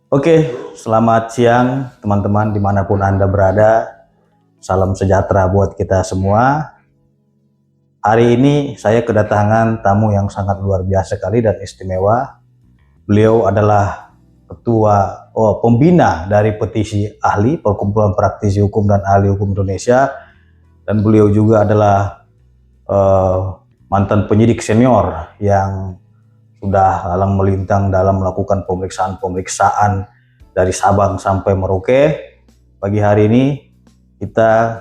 Oke, selamat siang teman-teman dimanapun Anda berada. Salam sejahtera buat kita semua. Hari ini saya kedatangan tamu yang sangat luar biasa sekali dan istimewa. Beliau adalah pembina dari petisi ahli, Perkumpulan Praktisi Hukum dan Ahli Hukum Indonesia. Dan beliau juga adalah mantan penyidik senior yang sudah lalang melintang dalam melakukan pemeriksaan dari Sabang sampai Merauke. Pagi hari ini kita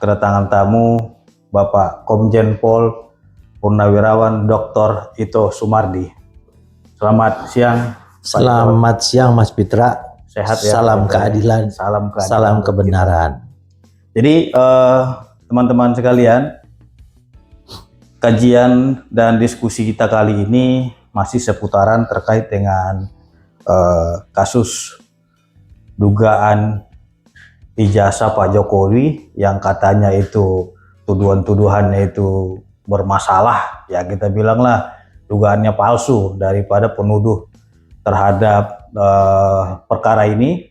kedatangan tamu Bapak Komjen Pol Purnawirawan Dr. Ito Sumardi. Selamat siang. Selamat siang Mas Pitra. Sehat ya. Salam keadilan, salam kebenaran. Jadi teman-teman sekalian, kajian dan diskusi kita kali ini masih seputaran terkait dengan kasus dugaan ijazah Pak Jokowi yang katanya itu tuduhan-tuduhannya itu bermasalah, ya kita bilanglah dugaannya palsu daripada penuduh terhadap perkara ini.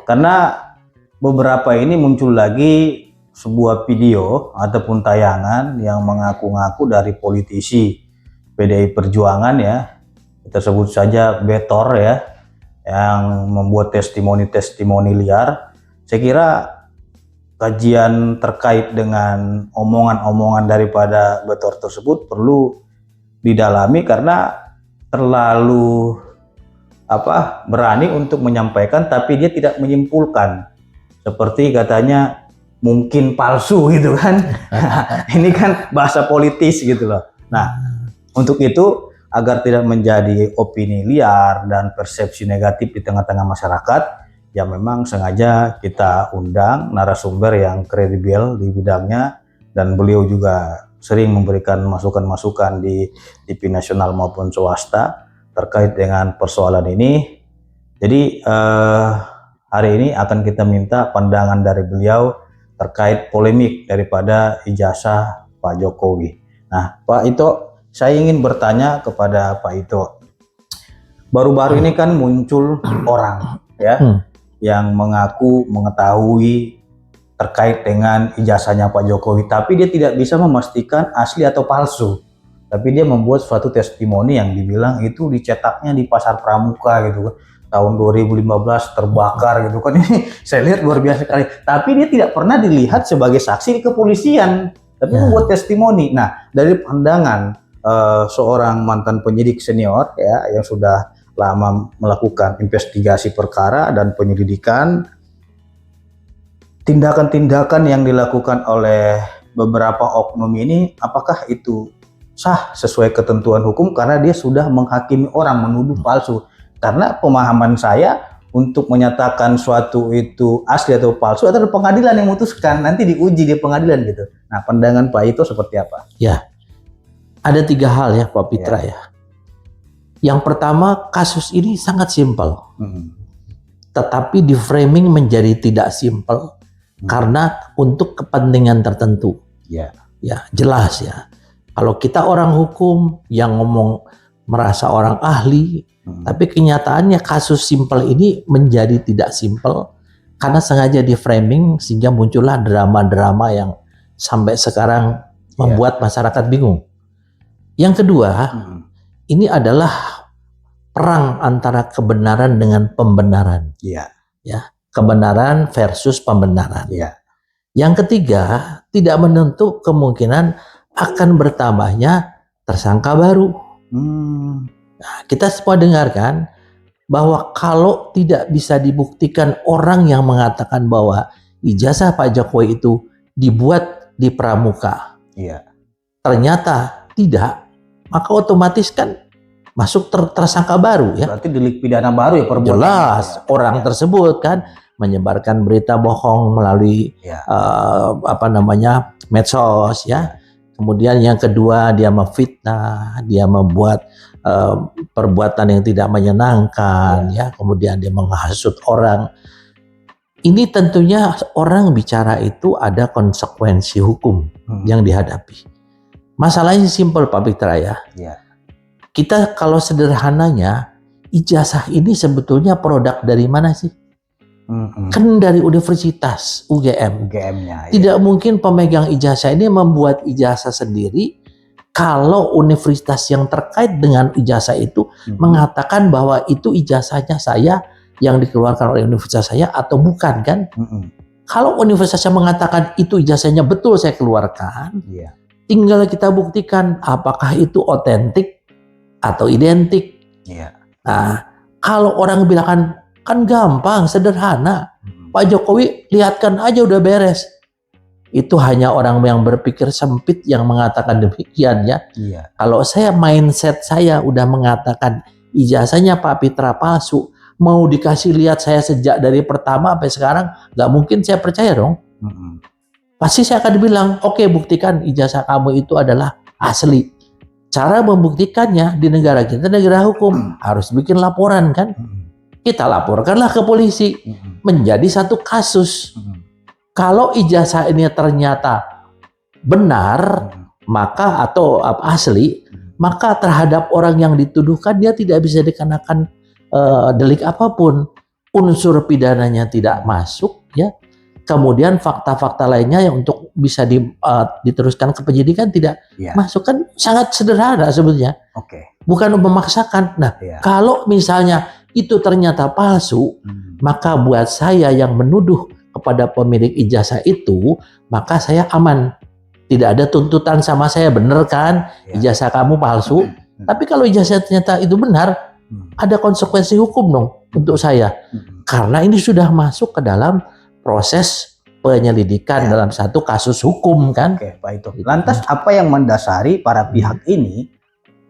Karena beberapa ini muncul lagi sebuah video ataupun tayangan yang mengaku-ngaku dari politisi PDI Perjuangan, ya kita sebut saja Betor, ya, yang membuat testimoni-testimoni liar. Saya kira kajian terkait dengan omongan-omongan daripada Betor tersebut perlu didalami karena terlalu berani untuk menyampaikan tapi dia tidak menyimpulkan, seperti katanya mungkin palsu gitu kan. Ini kan bahasa politis gitu loh. Nah, untuk itu, agar tidak menjadi opini liar dan persepsi negatif di tengah-tengah masyarakat, ya memang sengaja kita undang narasumber yang kredibel di bidangnya, dan beliau juga sering memberikan masukan-masukan di TV nasional maupun swasta terkait dengan persoalan ini. Jadi hari ini akan kita minta pandangan dari beliau terkait polemik daripada ijazah Pak Jokowi. Nah, Pak Ito, saya ingin bertanya kepada Pak Ito. Baru-baru ini kan muncul orang, ya, yang mengaku mengetahui terkait dengan ijazahnya Pak Jokowi, tapi dia tidak bisa memastikan asli atau palsu. Tapi dia membuat suatu testimoni yang dibilang itu dicetaknya di Pasar Pramuka gitu kan, tahun 2015 terbakar gitu kan. Ini saya lihat luar biasa sekali. Tapi dia tidak pernah dilihat sebagai saksi di kepolisian, tapi membuat testimoni. Nah, dari pandangan seorang mantan penyidik senior, ya, yang sudah lama melakukan investigasi perkara dan penyelidikan, tindakan-tindakan yang dilakukan oleh beberapa oknum ini apakah itu sah sesuai ketentuan hukum, karena dia sudah menghakimi orang, menuduh palsu. Karena pemahaman saya, untuk menyatakan suatu itu asli atau palsu adalah pengadilan yang memutuskan, nanti diuji di pengadilan gitu. Nah, pandangan Pak itu seperti apa? Ya, ada 3 hal ya Pak Pitra, ya. Yang pertama, kasus ini sangat simpel, tetapi di framing menjadi tidak simpel karena untuk kepentingan tertentu. Ya, jelas ya. Kalau kita orang hukum yang ngomong merasa orang ahli, tapi kenyataannya kasus simpel ini menjadi tidak simpel karena sengaja di framing sehingga muncullah drama-drama yang sampai sekarang membuat masyarakat bingung. Yang kedua, ini adalah perang antara kebenaran dengan pembenaran. Ya, kebenaran versus pembenaran. Yang ketiga, tidak menutup kemungkinan akan bertambahnya tersangka baru. Nah, kita semua dengarkan bahwa kalau tidak bisa dibuktikan orang yang mengatakan bahwa ijazah Pak Jokowi itu dibuat di Pramuka, ternyata tidak, maka otomatis kan masuk tersangka baru, ya. Berarti delik pidana baru ya perbuatan. Jelas, orang tersebut kan menyebarkan berita bohong melalui medsos, ya. Kemudian yang kedua, dia memfitnah, dia membuat perbuatan yang tidak menyenangkan, ya. Kemudian dia menghasut orang. Ini tentunya orang bicara itu ada konsekuensi hukum yang dihadapi. Masalahnya simpel Pak Pitra, ya. Kita kalau sederhananya ijazah ini sebetulnya produk dari mana sih? Kan dari Universitas UGM. UGM-nya. Tidak mungkin pemegang ijazah ini membuat ijazah sendiri kalau universitas yang terkait dengan ijazah itu mengatakan bahwa itu ijazahnya saya yang dikeluarkan oleh universitas saya atau bukan kan? Kalau universitasnya mengatakan itu ijazahnya betul saya keluarkan, tinggal kita buktikan apakah itu otentik atau identik. Nah, kalau orang bilang kan gampang, sederhana. Pak Jokowi lihatkan aja udah beres. Itu hanya orang yang berpikir sempit yang mengatakan demikian ya. Kalau saya mindset saya udah mengatakan ijazahnya Pak Pitra palsu, mau dikasih lihat saya sejak dari pertama sampai sekarang, nggak mungkin saya percaya dong. Pasti saya akan bilang, oke, buktikan ijazah kamu itu adalah asli. Cara membuktikannya di negara kita, negara hukum, harus bikin laporan kan. Kita laporkanlah ke polisi, menjadi satu kasus. Kalau ijazah ini ternyata benar, maka atau asli, maka terhadap orang yang dituduhkan dia tidak bisa dikenakan delik apapun. Unsur pidananya tidak masuk, ya. Kemudian fakta-fakta lainnya yang untuk bisa diteruskan ke penyidikan tidak masuk, kan sangat sederhana sebetulnya. Bukan memaksakan. Nah, kalau misalnya itu ternyata palsu, maka buat saya yang menuduh kepada pemilik ijazah itu, maka saya aman. Tidak ada tuntutan sama saya, bener kan? Ijazah kamu palsu. Tapi kalau ijazah ternyata itu benar, ada konsekuensi hukum dong untuk saya. Karena ini sudah masuk ke dalam proses penyelidikan dalam satu kasus hukum kan. Pak Ito. Lantas apa yang mendasari para pihak ini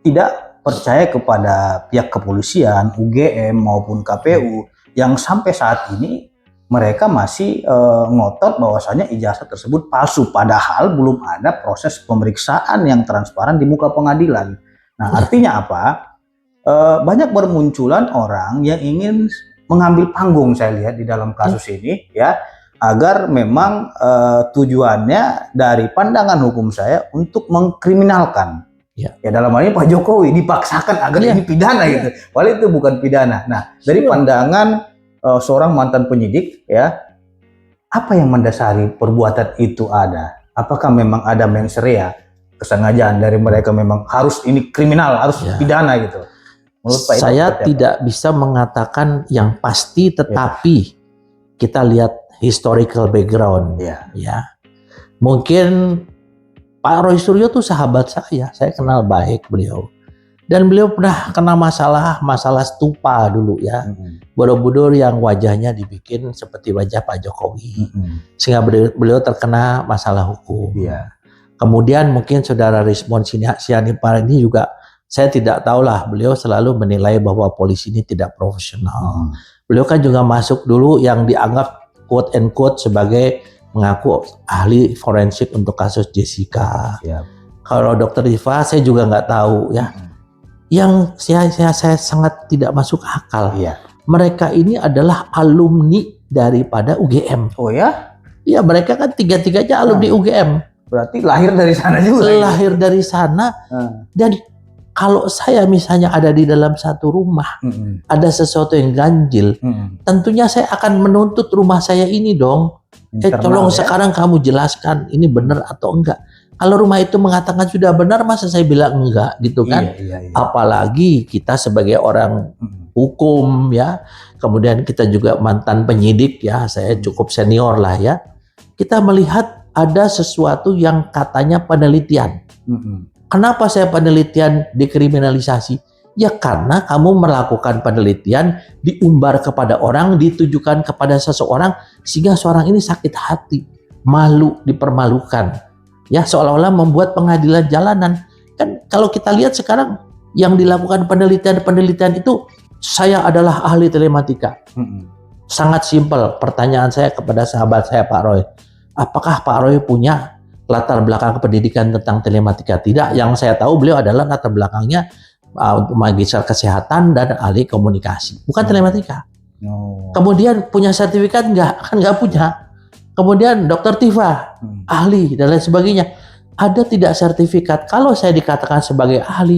tidak percaya kepada pihak kepolisian, UGM maupun KPU yang sampai saat ini mereka masih ngotot bahwasanya ijazah tersebut palsu, padahal belum ada proses pemeriksaan yang transparan di muka pengadilan. Nah, artinya apa? Banyak bermunculan orang yang ingin mengambil panggung, saya lihat di dalam kasus ini, ya, agar memang tujuannya dari pandangan hukum saya untuk mengkriminalkan. Ya, dalam hal ini Pak Jokowi dipaksakan agar ini pidana gitu. Padahal itu bukan pidana. Nah, dari pandangan seorang mantan penyidik, ya, apa yang mendasari perbuatan itu ada? Apakah memang ada mens rea, kesengajaan dari mereka memang harus ini kriminal, harus pidana gitu? Menurut Pak saya tidak bisa mengatakan yang pasti, tetapi kita lihat historical background. Ya, mungkin Pak Roy Suryo tuh sahabat saya kenal baik beliau. Dan beliau pernah kena masalah stupa dulu ya. Borobudur yang wajahnya dibikin seperti wajah Pak Jokowi. Sehingga beliau terkena masalah hukum. Kemudian mungkin saudara Rismon Sianipar ini juga, saya tidak tahulah, beliau selalu menilai bahwa polisi ini tidak profesional. Beliau kan juga masuk dulu yang dianggap quote and quote sebagai mengaku ahli forensik untuk kasus Jessica. Kalau Dokter Diva saya juga nggak tahu ya. Yang saya sangat tidak masuk akal. Mereka ini adalah alumni daripada UGM. Oh ya? Iya, mereka kan tiga-tiganya alumni UGM. Berarti lahir dari sana juga. Lahir dari sana. Dan kalau saya misalnya ada di dalam satu rumah, ada sesuatu yang ganjil, tentunya saya akan menuntut rumah saya ini dong. Tolong sekarang kamu jelaskan ini benar atau enggak. Kalau rumah itu mengatakan sudah benar, masa saya bilang enggak gitu kan? Apalagi kita sebagai orang hukum ya, kemudian kita juga mantan penyidik ya, saya cukup senior lah ya. Kita melihat ada sesuatu yang katanya penelitian. Kenapa saya penelitian dikriminalisasi? Ya karena kamu melakukan penelitian, diumbar kepada orang, ditujukan kepada seseorang, sehingga seorang ini sakit hati, malu, dipermalukan. Ya, seolah-olah membuat pengadilan jalanan. Kan kalau kita lihat sekarang yang dilakukan penelitian itu, saya adalah ahli telematika. Sangat simpel pertanyaan saya kepada sahabat saya Pak Roy. Apakah Pak Roy punya latar belakang pendidikan tentang telematika? Tidak, yang saya tahu beliau adalah latar belakangnya magister kesehatan dan ahli komunikasi, bukan telematika. Kemudian punya sertifikat enggak? Kan enggak punya. Kemudian Dokter Tifa, ahli dan lain sebagainya. Ada tidak sertifikat? Kalau saya dikatakan sebagai ahli,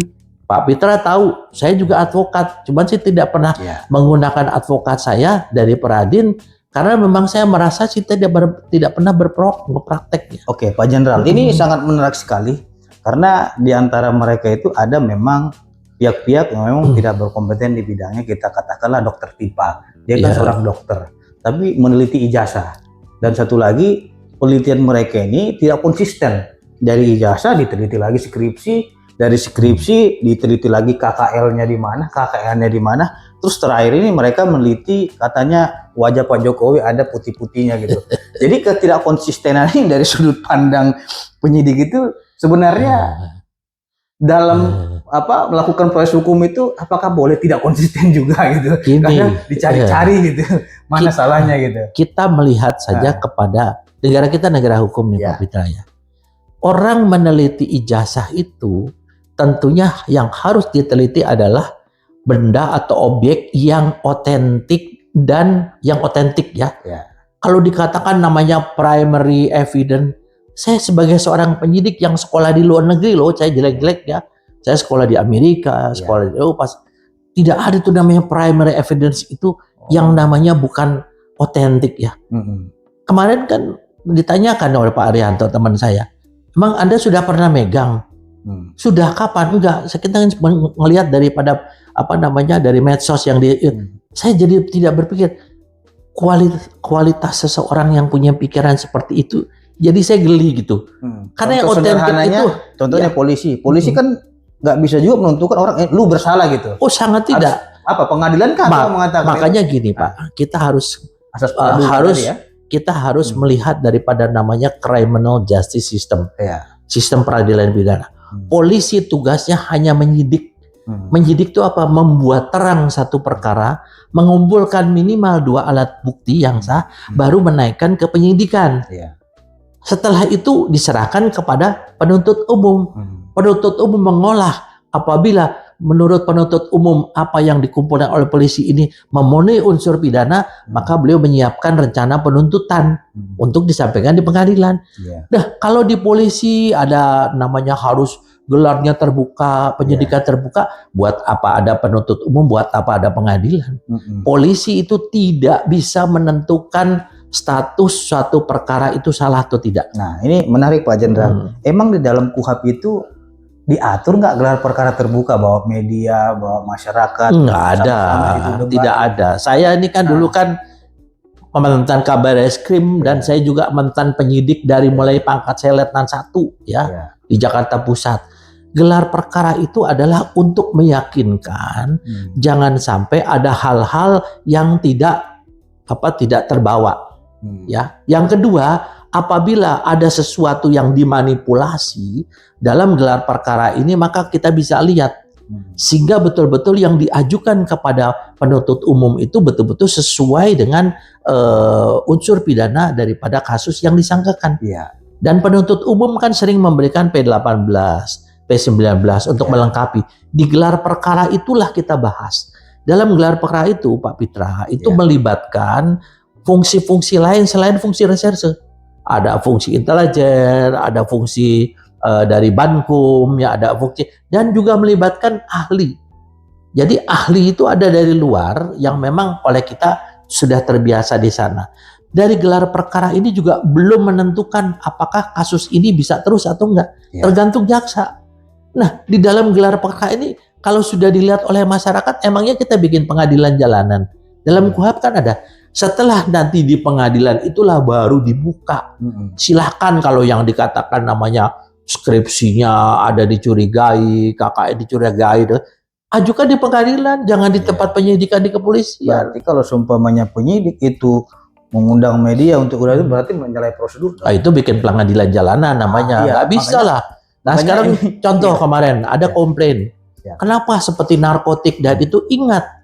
Pak Pitra tahu, saya juga advokat, cuman saya tidak pernah Ya. menggunakan advokat saya dari Peradin karena memang saya merasa sih tidak pernah berpraktek. Oke, Pak Jenderal, ini sangat menarik sekali karena di antara mereka itu ada memang pihak-pihak yang memang tidak berkompeten di bidangnya. Kita katakanlah dokter Tipa, dia kan Iya. seorang dokter, tapi meneliti ijazah. Dan satu lagi, penelitian mereka ini tidak konsisten. Dari ijazah diteliti lagi skripsi, dari skripsi diteliti lagi KKL-nya di mana, KKN-nya di mana. Terus terakhir ini mereka meneliti katanya wajah Pak Jokowi ada putih-putihnya gitu. Jadi ketidakkonsistenan ini dari sudut pandang penyidik itu sebenarnya dalam melakukan proses hukum itu apakah boleh tidak konsisten juga gitu? Gini, Karena dicari-cari gitu, mana salahnya gitu. Kita melihat saja kepada negara kita negara hukum nih Ya. Pak Pitra ya. Orang meneliti ijazah itu tentunya yang harus diteliti adalah benda atau objek yang otentik dan yang otentik ya. Ya. Kalau dikatakan namanya primary evidence, saya sebagai seorang penyidik yang sekolah di luar negeri loh, saya jelek-jelek ya. Saya sekolah di Amerika, sekolah di Eropa. Tidak ada itu namanya primary evidence itu yang namanya bukan otentik ya. Kemarin kan ditanyakan oleh Pak Arianto teman saya, emang Anda sudah pernah megang? Sudah kapan? Enggak. Kita melihat daripada dari medsos yang saya jadi tidak berpikir kualitas seseorang yang punya pikiran seperti itu. Jadi saya geli gitu. Karena yang otentik itu, contohnya polisi kan nggak bisa juga menentukan orang lu bersalah gitu. Oh sangat tidak. Pengadilan kan mengatakan makanya gini Pak, kita harus asas kita harus melihat daripada namanya criminal justice system, sistem peradilan pidana. Polisi tugasnya hanya menyidik. Menyidik itu apa? Membuat terang satu perkara, mengumpulkan minimal 2 alat bukti yang sah, baru menaikkan ke penyidikan. Setelah itu diserahkan kepada penuntut umum. Penuntut umum mengolah. Apabila menurut penuntut umum apa yang dikumpulkan oleh polisi ini memenuhi unsur pidana, maka beliau menyiapkan rencana penuntutan untuk disampaikan di pengadilan. Nah, kalau di polisi ada namanya harus gelarnya terbuka, penyidikan terbuka, buat apa ada penuntut umum, buat apa ada pengadilan? Polisi itu tidak bisa menentukan status suatu perkara itu salah atau tidak. Nah, ini menarik Pak Jenderal. Emang di dalam KUHP itu diatur nggak gelar perkara terbuka bahwa media, bahwa masyarakat? Nggak ada, tidak ada. Saya ini kan dulu kan mantan kabar eskrim dan saya juga mantan penyidik dari mulai pangkat saya letnan 1 ya di Jakarta Pusat. Gelar perkara itu adalah untuk meyakinkan jangan sampai ada hal-hal yang tidak terbawa. Ya. Yang kedua, apabila ada sesuatu yang dimanipulasi dalam gelar perkara ini, maka kita bisa lihat sehingga betul-betul yang diajukan kepada penuntut umum itu betul-betul sesuai dengan unsur pidana daripada kasus yang disangkakan. Dan penuntut umum kan sering memberikan P18, P19 untuk melengkapi. Di gelar perkara itulah kita bahas. Dalam gelar perkara itu, Pak Pitra, itu melibatkan fungsi-fungsi lain selain fungsi reserse. Ada fungsi intelijen, ada fungsi dari Bankum, ya ada fungsi, dan juga melibatkan ahli. Jadi ahli itu ada dari luar yang memang oleh kita sudah terbiasa di sana. Dari gelar perkara ini juga belum menentukan apakah kasus ini bisa terus atau enggak. Tergantung jaksa. Nah, di dalam gelar perkara ini kalau sudah dilihat oleh masyarakat, emangnya kita bikin pengadilan jalanan. Dalam KUHP kan ada. Setelah nanti di pengadilan itulah baru dibuka. Silahkan kalau yang dikatakan namanya skripsinya ada dicurigai, KKN dicurigai, ajukan di pengadilan, jangan di tempat penyidikan di kepolisian. Berarti kalau seumpamanya penyidik itu mengundang media untuk itu berarti menyalahi prosedur. Nah, itu bikin pengadilan jalanan namanya. Nggak bisa lah. Nah sekarang contoh kemarin ada komplain. Kenapa seperti narkotik dan itu ingat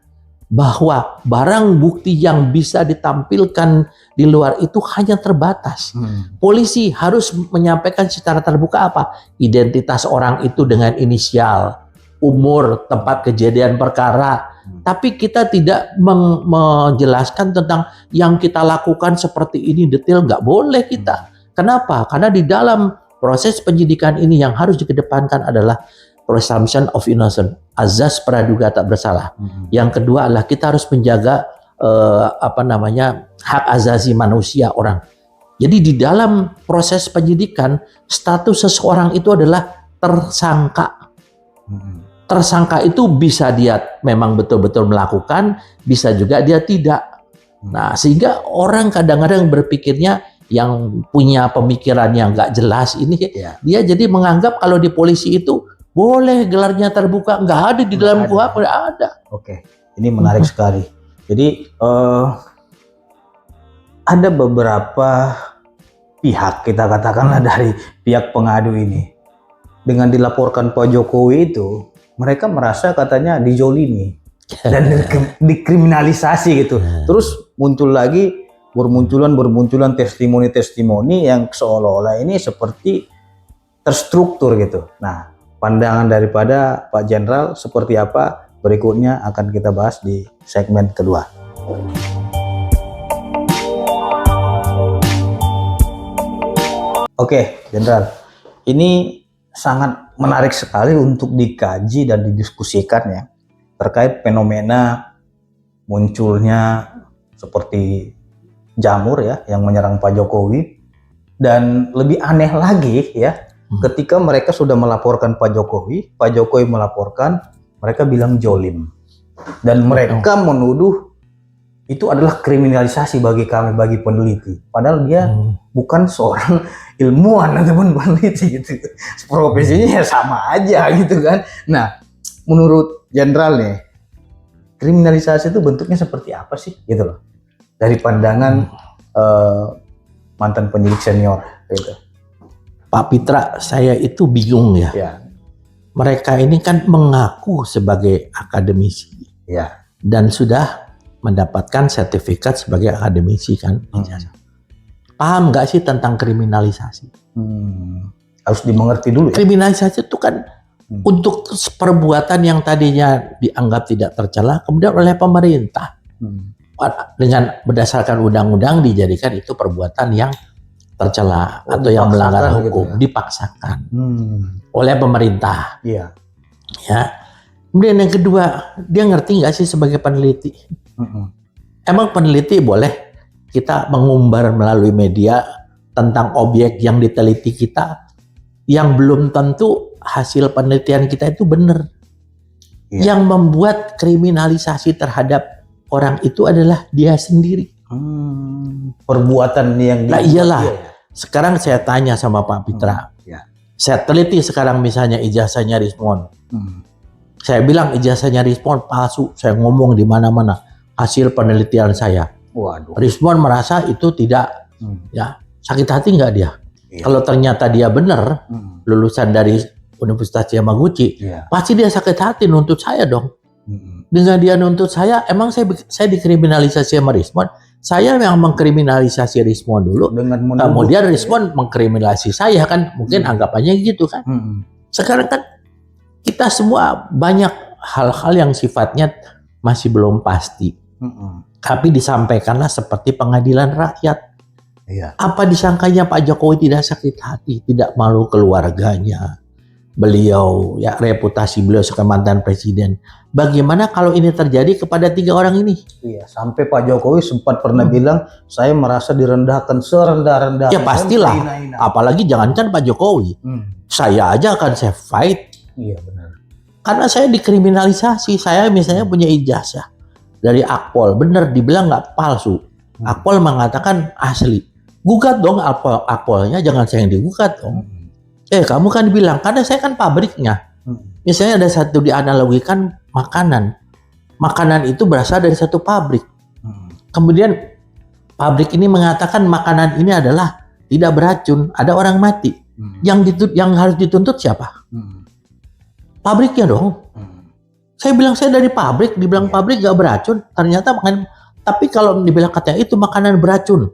bahwa barang bukti yang bisa ditampilkan di luar itu hanya terbatas. Polisi harus menyampaikan secara terbuka apa? Identitas orang itu dengan inisial, umur, tempat kejadian perkara. Tapi kita tidak menjelaskan tentang yang kita lakukan seperti ini detail, nggak boleh kita. Kenapa? Karena di dalam proses penyidikan ini yang harus dikedepankan adalah presumption of innocence, azas praduga tak bersalah. Yang kedua adalah kita harus menjaga hak asasi manusia orang. Jadi di dalam proses penyidikan, status seseorang itu adalah tersangka. Tersangka itu bisa dia memang betul-betul melakukan, bisa juga dia tidak. Nah, sehingga orang kadang-kadang berpikirnya yang punya pemikiran yang nggak jelas ini, dia jadi menganggap kalau di polisi itu boleh gelarnya terbuka, nggak ada di dalam KUHP, nggak ada. Oke, ini menarik sekali. Jadi ada beberapa pihak, kita katakanlah dari pihak pengadu ini, dengan dilaporkan Pak Jokowi itu, mereka merasa katanya dijolimi dan dikriminalisasi gitu. Terus bermunculan testimoni-testimoni yang seolah-olah ini seperti terstruktur gitu. Nah, pandangan daripada Pak Jenderal seperti apa? Berikutnya akan kita bahas di segmen kedua. Oke, Jenderal, ini sangat menarik sekali untuk dikaji dan didiskusikan ya, terkait fenomena munculnya seperti jamur ya yang menyerang Pak Jokowi, dan lebih aneh lagi ya, ketika mereka sudah melaporkan Pak Jokowi melaporkan, mereka bilang jolim, dan mereka menuduh itu adalah kriminalisasi bagi kami, bagi peneliti, padahal dia bukan seorang ilmuwan ataupun peneliti gitu, profesinya sama aja gitu kan. Nah, menurut Jenderal nih, kriminalisasi itu bentuknya seperti apa sih gitu loh, dari pandangan mantan penyidik senior gitu. Pak Pitra, saya itu bingung ya. Mereka ini kan mengaku sebagai akademisi dan sudah mendapatkan sertifikat sebagai akademisi kan. Paham nggak sih tentang kriminalisasi? Harus dimengerti dulu ya. Kriminalisasi itu kan untuk perbuatan yang tadinya dianggap tidak tercela, kemudian oleh pemerintah dengan berdasarkan undang-undang dijadikan itu perbuatan yang tercela atau yang melanggar hukum, gitu ya? Dipaksakan oleh pemerintah. Ya. Kemudian yang kedua, dia ngerti nggak sih sebagai peneliti? Emang peneliti boleh kita mengumbar melalui media tentang objek yang diteliti kita yang belum tentu hasil penelitian kita itu benar. Yang membuat kriminalisasi terhadap orang itu adalah dia sendiri. Perbuatan yang iyalah. Sekarang saya tanya sama Pak Pitra. Saya teliti sekarang misalnya ijazahnya Rismond. Saya bilang ijazahnya Rismond palsu. Saya ngomong di mana-mana hasil penelitian saya. Waduh. Rismond merasa itu tidak sakit hati nggak dia? Kalau ternyata dia benar lulusan dari Universitas Yamaguchi, pasti dia sakit hati nuntut saya dong. Dengan dia nuntut saya, emang saya dikriminalisasi sama Rismond? Saya yang mengkriminalisasi Rismond dulu, kemudian Rismond mengkriminalisasi saya kan, mungkin anggapannya gitu kan. Sekarang kan kita semua banyak hal-hal yang sifatnya masih belum pasti, tapi disampaikanlah seperti pengadilan rakyat. Apa disangkanya Pak Jokowi tidak sakit hati, tidak malu keluarganya, beliau ya reputasi beliau sebagai mantan presiden. Bagaimana kalau ini terjadi kepada 3 orang ini? Sampai Pak Jokowi sempat pernah bilang, saya merasa direndahkan serendah-rendahnya. Ya pastilah, apalagi jangankan Pak Jokowi, saya aja akan saya fight. Iya benar. Karena saya dikriminalisasi, saya misalnya punya ijazah dari Akpol, benar dibilang nggak palsu. Akpol mengatakan asli, gugat dong Akpolnya, jangan saya yang digugat dong. Kamu kan bilang, karena saya kan pabriknya. Misalnya ada satu dianalogikan makanan itu berasal dari satu pabrik. Kemudian pabrik ini mengatakan makanan ini adalah tidak beracun, ada orang mati. Yang harus dituntut siapa? Pabriknya dong. Saya bilang saya dari pabrik, dibilang pabrik gak beracun, ternyata makanan. Tapi kalau dibilang katanya itu makanan beracun,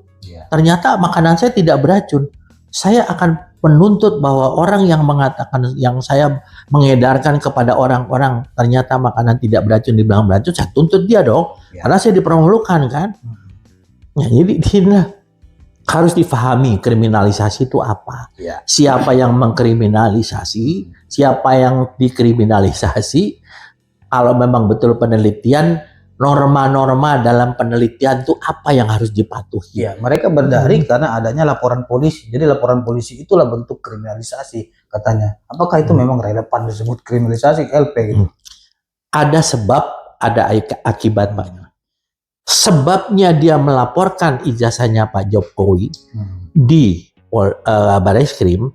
ternyata makanan saya tidak beracun, saya akan menuntut bahwa orang yang mengatakan, yang saya mengedarkan kepada orang-orang ternyata makanan tidak beracun dibilang beracun, saya tuntut dia dong, karena saya dipermalukan kan. Jadi inilah harus difahami kriminalisasi itu apa. Ya. Siapa yang mengkriminalisasi, siapa yang dikriminalisasi. Kalau memang betul penelitian, norma-norma dalam penelitian itu apa yang harus dipatuhi. Ya, mereka berdalih karena adanya laporan polisi. Jadi laporan polisi itulah bentuk kriminalisasi katanya. Apakah itu memang relevan disebut kriminalisasi LP gitu? Ada sebab, ada akibat Pak. Sebabnya dia melaporkan ijazahnya Pak Jokowi di Barreskrim.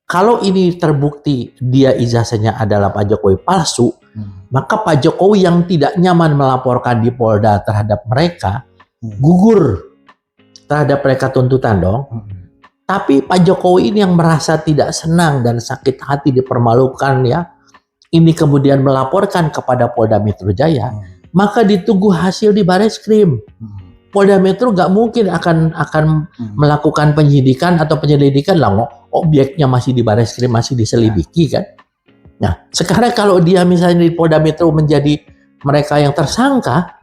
Kalau ini terbukti dia ijazahnya adalah Pak Jokowi palsu, maka Pak Jokowi yang tidak nyaman melaporkan di Polda terhadap mereka, gugur terhadap mereka tuntutan dong. Tapi Pak Jokowi ini yang merasa tidak senang dan sakit hati dipermalukan ya, ini kemudian melaporkan kepada Polda Metro Jaya, maka ditunggu hasil di Barreskrim. Polda Metro nggak mungkin akan melakukan penyidikan atau penyelidikan lah, objeknya masih di Barreskrim, masih diselidiki kan. Nah, sekarang kalau dia misalnya di Polda Metro menjadi mereka yang tersangka,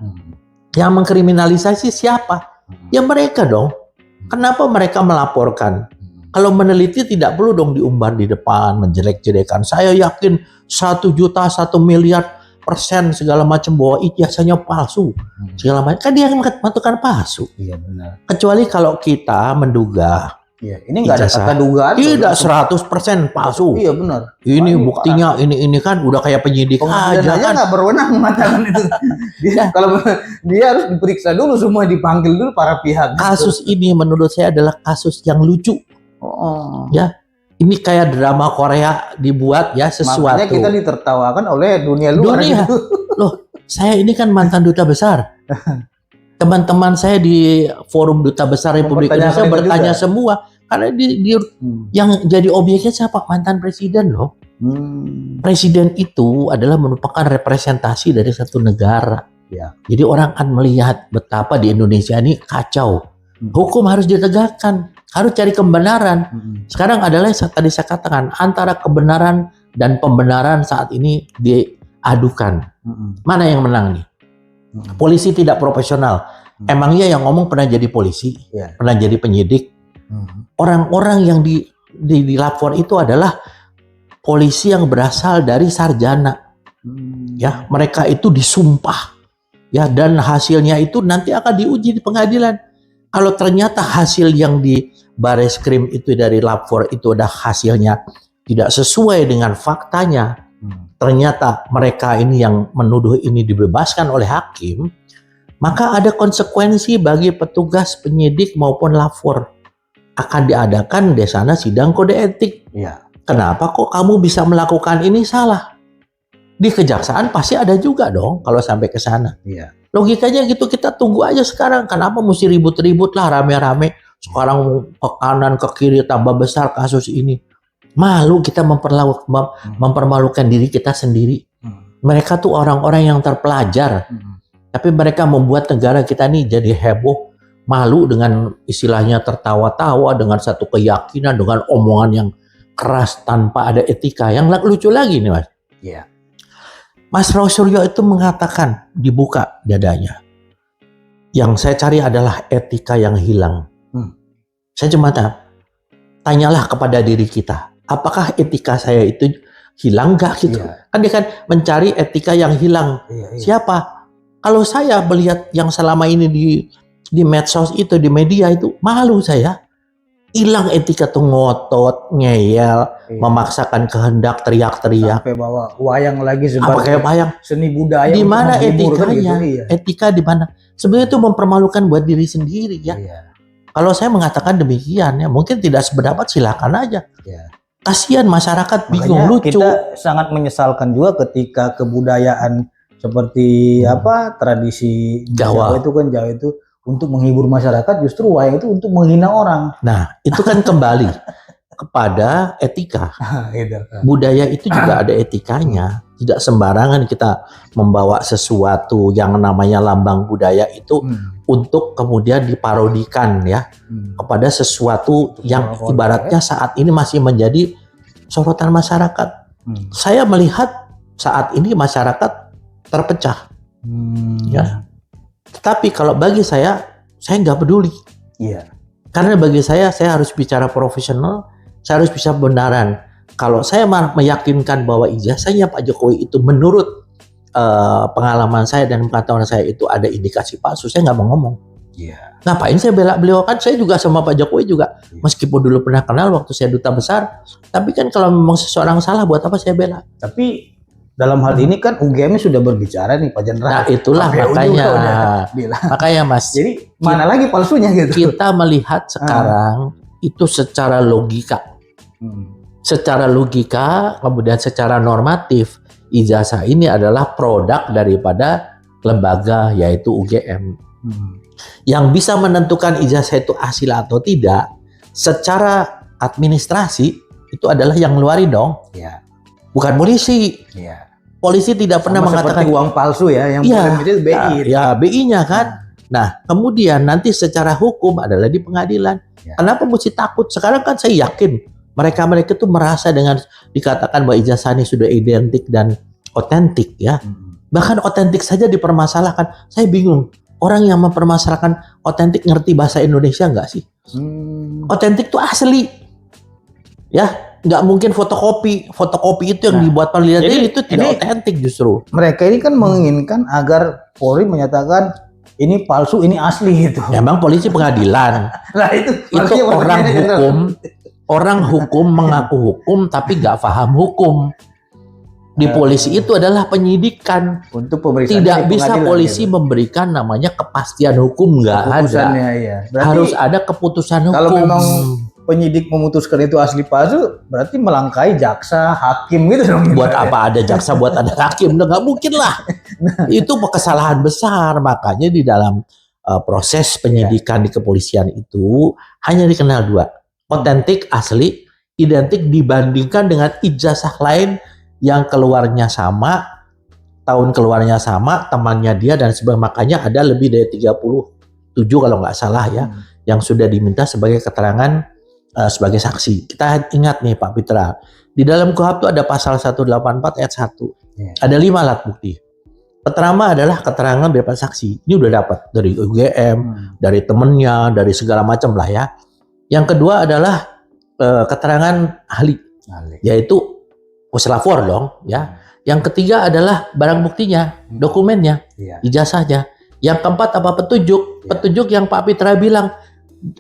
yang mengkriminalisasi siapa? Ya mereka dong. Kenapa mereka melaporkan? Kalau meneliti tidak perlu dong diumbar di depan, menjelek-jelekan. Saya yakin 1 juta, 1 miliar % segala macam bahwa ijazahnya palsu. Segala macam. Kan dia mengatakan palsu. Iya benar. Kecuali kalau kita menduga. Iya, ini nggak ada kata dugaan. Tidak 100% palsu. Iya benar. Ini buktinya, ini kan udah kayak penyidik aja kan. Nggak berwenang mengatakan itu. Kalau dia harus diperiksa dulu, semua dipanggil dulu para pihak. Kasus ini menurut saya adalah kasus yang lucu. Ya, ini kayak drama Korea dibuat ya sesuatu. Makanya kita ditertawakan oleh dunia luar. Gitu. Loh, saya ini kan mantan duta besar. Teman-teman saya di forum duta besar Republik Indonesia bertanya juga semua. Karena yang jadi objeknya siapa? Mantan presiden loh. Presiden itu adalah merupakan representasi dari satu negara. Ya. Jadi orang akan melihat betapa di Indonesia ini kacau. Hukum harus ditegakkan, harus cari kebenaran. Sekarang adalah tadi saya katakan antara kebenaran dan pembenaran saat ini diadukan. Mana yang menang nih? Polisi tidak profesional. Emangnya yang ngomong pernah jadi polisi, pernah jadi penyidik? Orang-orang yang dilapor itu adalah polisi yang berasal dari sarjana. Ya, mereka itu disumpah. Ya, dan hasilnya itu nanti akan diuji di pengadilan. Kalau ternyata hasil yang di Barreskrim itu dari lapor itu ada hasilnya tidak sesuai dengan faktanya, ternyata mereka ini yang menuduh ini dibebaskan oleh hakim, maka ada konsekuensi bagi petugas penyidik maupun lapor. Akan diadakan di sana sidang kode etik. Ya. Kenapa kok kamu bisa melakukan ini salah? Di kejaksaan pasti ada juga dong kalau sampai ke sana. Ya. Logikanya gitu, kita tunggu aja sekarang. Kenapa mesti ribut-ribut lah rame-rame? Sekarang ke kanan ke kiri tambah besar kasus ini. Malu kita mempermalukan diri kita sendiri. Mereka tuh orang-orang yang terpelajar. Tapi mereka membuat negara kita nih jadi heboh. Malu dengan istilahnya tertawa-tawa, dengan satu keyakinan, dengan omongan yang keras tanpa ada etika. Yang lucu lagi nih Mas. Iya. Mas Rosuryo itu mengatakan, dibuka dadanya. Yang saya cari adalah etika yang hilang. Saya cuma tanyalah kepada diri kita, apakah etika saya itu hilang gak gitu? Iya. Kan dia kan mencari etika yang hilang. Iya. Siapa? Kalau saya melihat yang selama ini di medsos itu, di media itu, malu saya. Hilang etika tuh, ngotot, ngeyel, memaksakan kehendak, teriak-teriak. Sampai bawa wayang lagi sebagai wayang seni budaya. Di mana etikanya? Gitu, iya. Etika di mana? Sebenarnya itu mempermalukan buat diri sendiri ya. Iya. Kalau saya mengatakan demikian ya, mungkin tidak sependapat silakan aja. Iya. Kasihan masyarakat bingung, lucu. Kita sangat menyesalkan juga ketika kebudayaan seperti tradisi Jawa itu kan, Jawa itu untuk menghibur masyarakat, justru wayang itu untuk menghina orang. Nah, itu kan kembali kepada etika. Budaya itu juga ada etikanya. Tidak sembarangan kita membawa sesuatu yang namanya lambang budaya itu untuk kemudian diparodikan ya kepada sesuatu yang ibaratnya saat ini masih menjadi sorotan masyarakat. Saya melihat saat ini masyarakat terpecah. Ya. Tetapi kalau bagi saya nggak peduli. Iya. Karena bagi saya harus bicara profesional, saya harus bisa kebenaran. Kalau saya meyakinkan bahwa ijazahnya Pak Jokowi itu menurut pengalaman saya dan pengetahuan saya itu ada indikasi palsu, saya nggak mau ngomong. Iya. Ngapain saya bela beliau, kan saya juga sama Pak Jokowi juga, meskipun dulu pernah kenal waktu saya duta besar, tapi kan kalau memang seseorang salah, buat apa saya bela? Tapi dalam hal ini kan UGM sudah berbicara nih Pak Jenderal. Nah itulah KPU makanya, juga udah bilang. makanya Mas. Jadi mana lagi palsunya gitu? Kita melihat sekarang itu secara logika, secara logika, kemudian secara normatif, ijazah ini adalah produk daripada lembaga yaitu UGM. Yang bisa menentukan ijazah itu asli atau tidak secara administrasi itu adalah yang ngeluarin dong, bukan polisi. Polisi tidak pernah mengatakan seperti uang palsu ya, yang itu BI. Ya BI-nya kan. Nah kemudian nanti secara hukum adalah di pengadilan. Kenapa mesti takut? Sekarang kan saya yakin mereka itu merasa dengan dikatakan bahwa ijazah ini sudah identik dan otentik ya. Bahkan otentik saja dipermasalahkan. Saya bingung. Orang yang mempermasalahkan otentik ngerti bahasa Indonesia nggak sih? Otentik itu asli. Ya, nggak mungkin fotokopi. Fotokopi itu yang dibuat penelitian. Jadi itu tidak otentik justru. Mereka ini kan menginginkan agar Polri menyatakan ini palsu, ini asli gitu. Ya, emang polisi pengadilan. Nah itu orang hukum mengaku hukum tapi nggak paham hukum. Di polisi itu adalah penyidikan. Untuk pemeriksaan tidak bisa polisi memberikan namanya kepastian hukum, nggak ada. Ya. Harus ada keputusan hukum. Kalau memang penyidik memutuskan itu asli palsu, berarti melangkahi jaksa, hakim gitu dong. Buat apa ada jaksa, buat ada hakim? Nggak mungkin lah. Itu kesalahan besar. Makanya di dalam proses penyidikan di kepolisian itu hanya dikenal dua. Otentik, asli, identik dibandingkan dengan ijazah lain yang keluarnya sama, tahun keluarnya sama, temannya dia dan sebagainya. Makanya ada lebih dari 37 kalau nggak salah ya, yang sudah diminta sebagai keterangan sebagai saksi. Kita ingat nih Pak Pitra, di dalam KUHP itu ada pasal 184 ayat 1. Ada 5 alat bukti. Pertama adalah keterangan berupa saksi. Ini udah dapat dari UGM, dari temennya, dari segala macam lah ya. Yang kedua adalah keterangan ahli, yaitu puslapor dong ya. Yang ketiga adalah barang buktinya, dokumennya, ijazahnya. Yang keempat apa petunjuk? Petunjuk yang Pak Pitra bilang,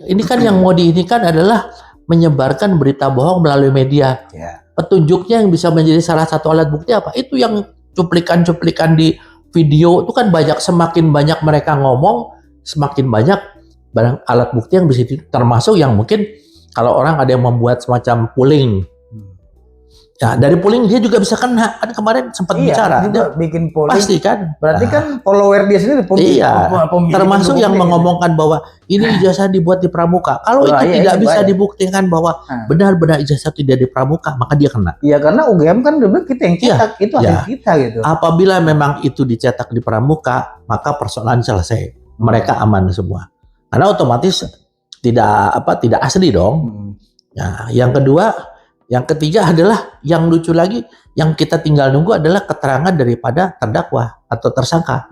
ini kan yang mau diinikan adalah menyebarkan berita bohong melalui media. Petunjuknya yang bisa menjadi salah satu alat bukti apa? Itu yang cuplikan-cuplikan di video itu kan banyak, semakin banyak mereka ngomong, semakin banyak barang alat bukti yang bisa, termasuk yang mungkin kalau orang ada yang membuat semacam pooling. Ya, dari polling dia juga bisa kena. Kan kemarin sempat bicara. Dia bikin polling. Pasti kan. Berarti kan follower dia sendiri. Termasuk yang mengomongkan bahwa ini ijazah dibuat di Pramuka. Kalau itu tidak bisa dibuktikan bahwa benar-benar ijazah tidak di Pramuka, maka dia kena. Iya, karena UGM kan dulu kita yang cetak. Itu hasil kita gitu. Apabila memang itu dicetak di Pramuka, maka persoalan selesai. Mereka aman semua. Karena otomatis tidak asli dong. Nah, yang ketiga adalah yang lucu lagi, yang kita tinggal nunggu adalah keterangan daripada terdakwa atau tersangka.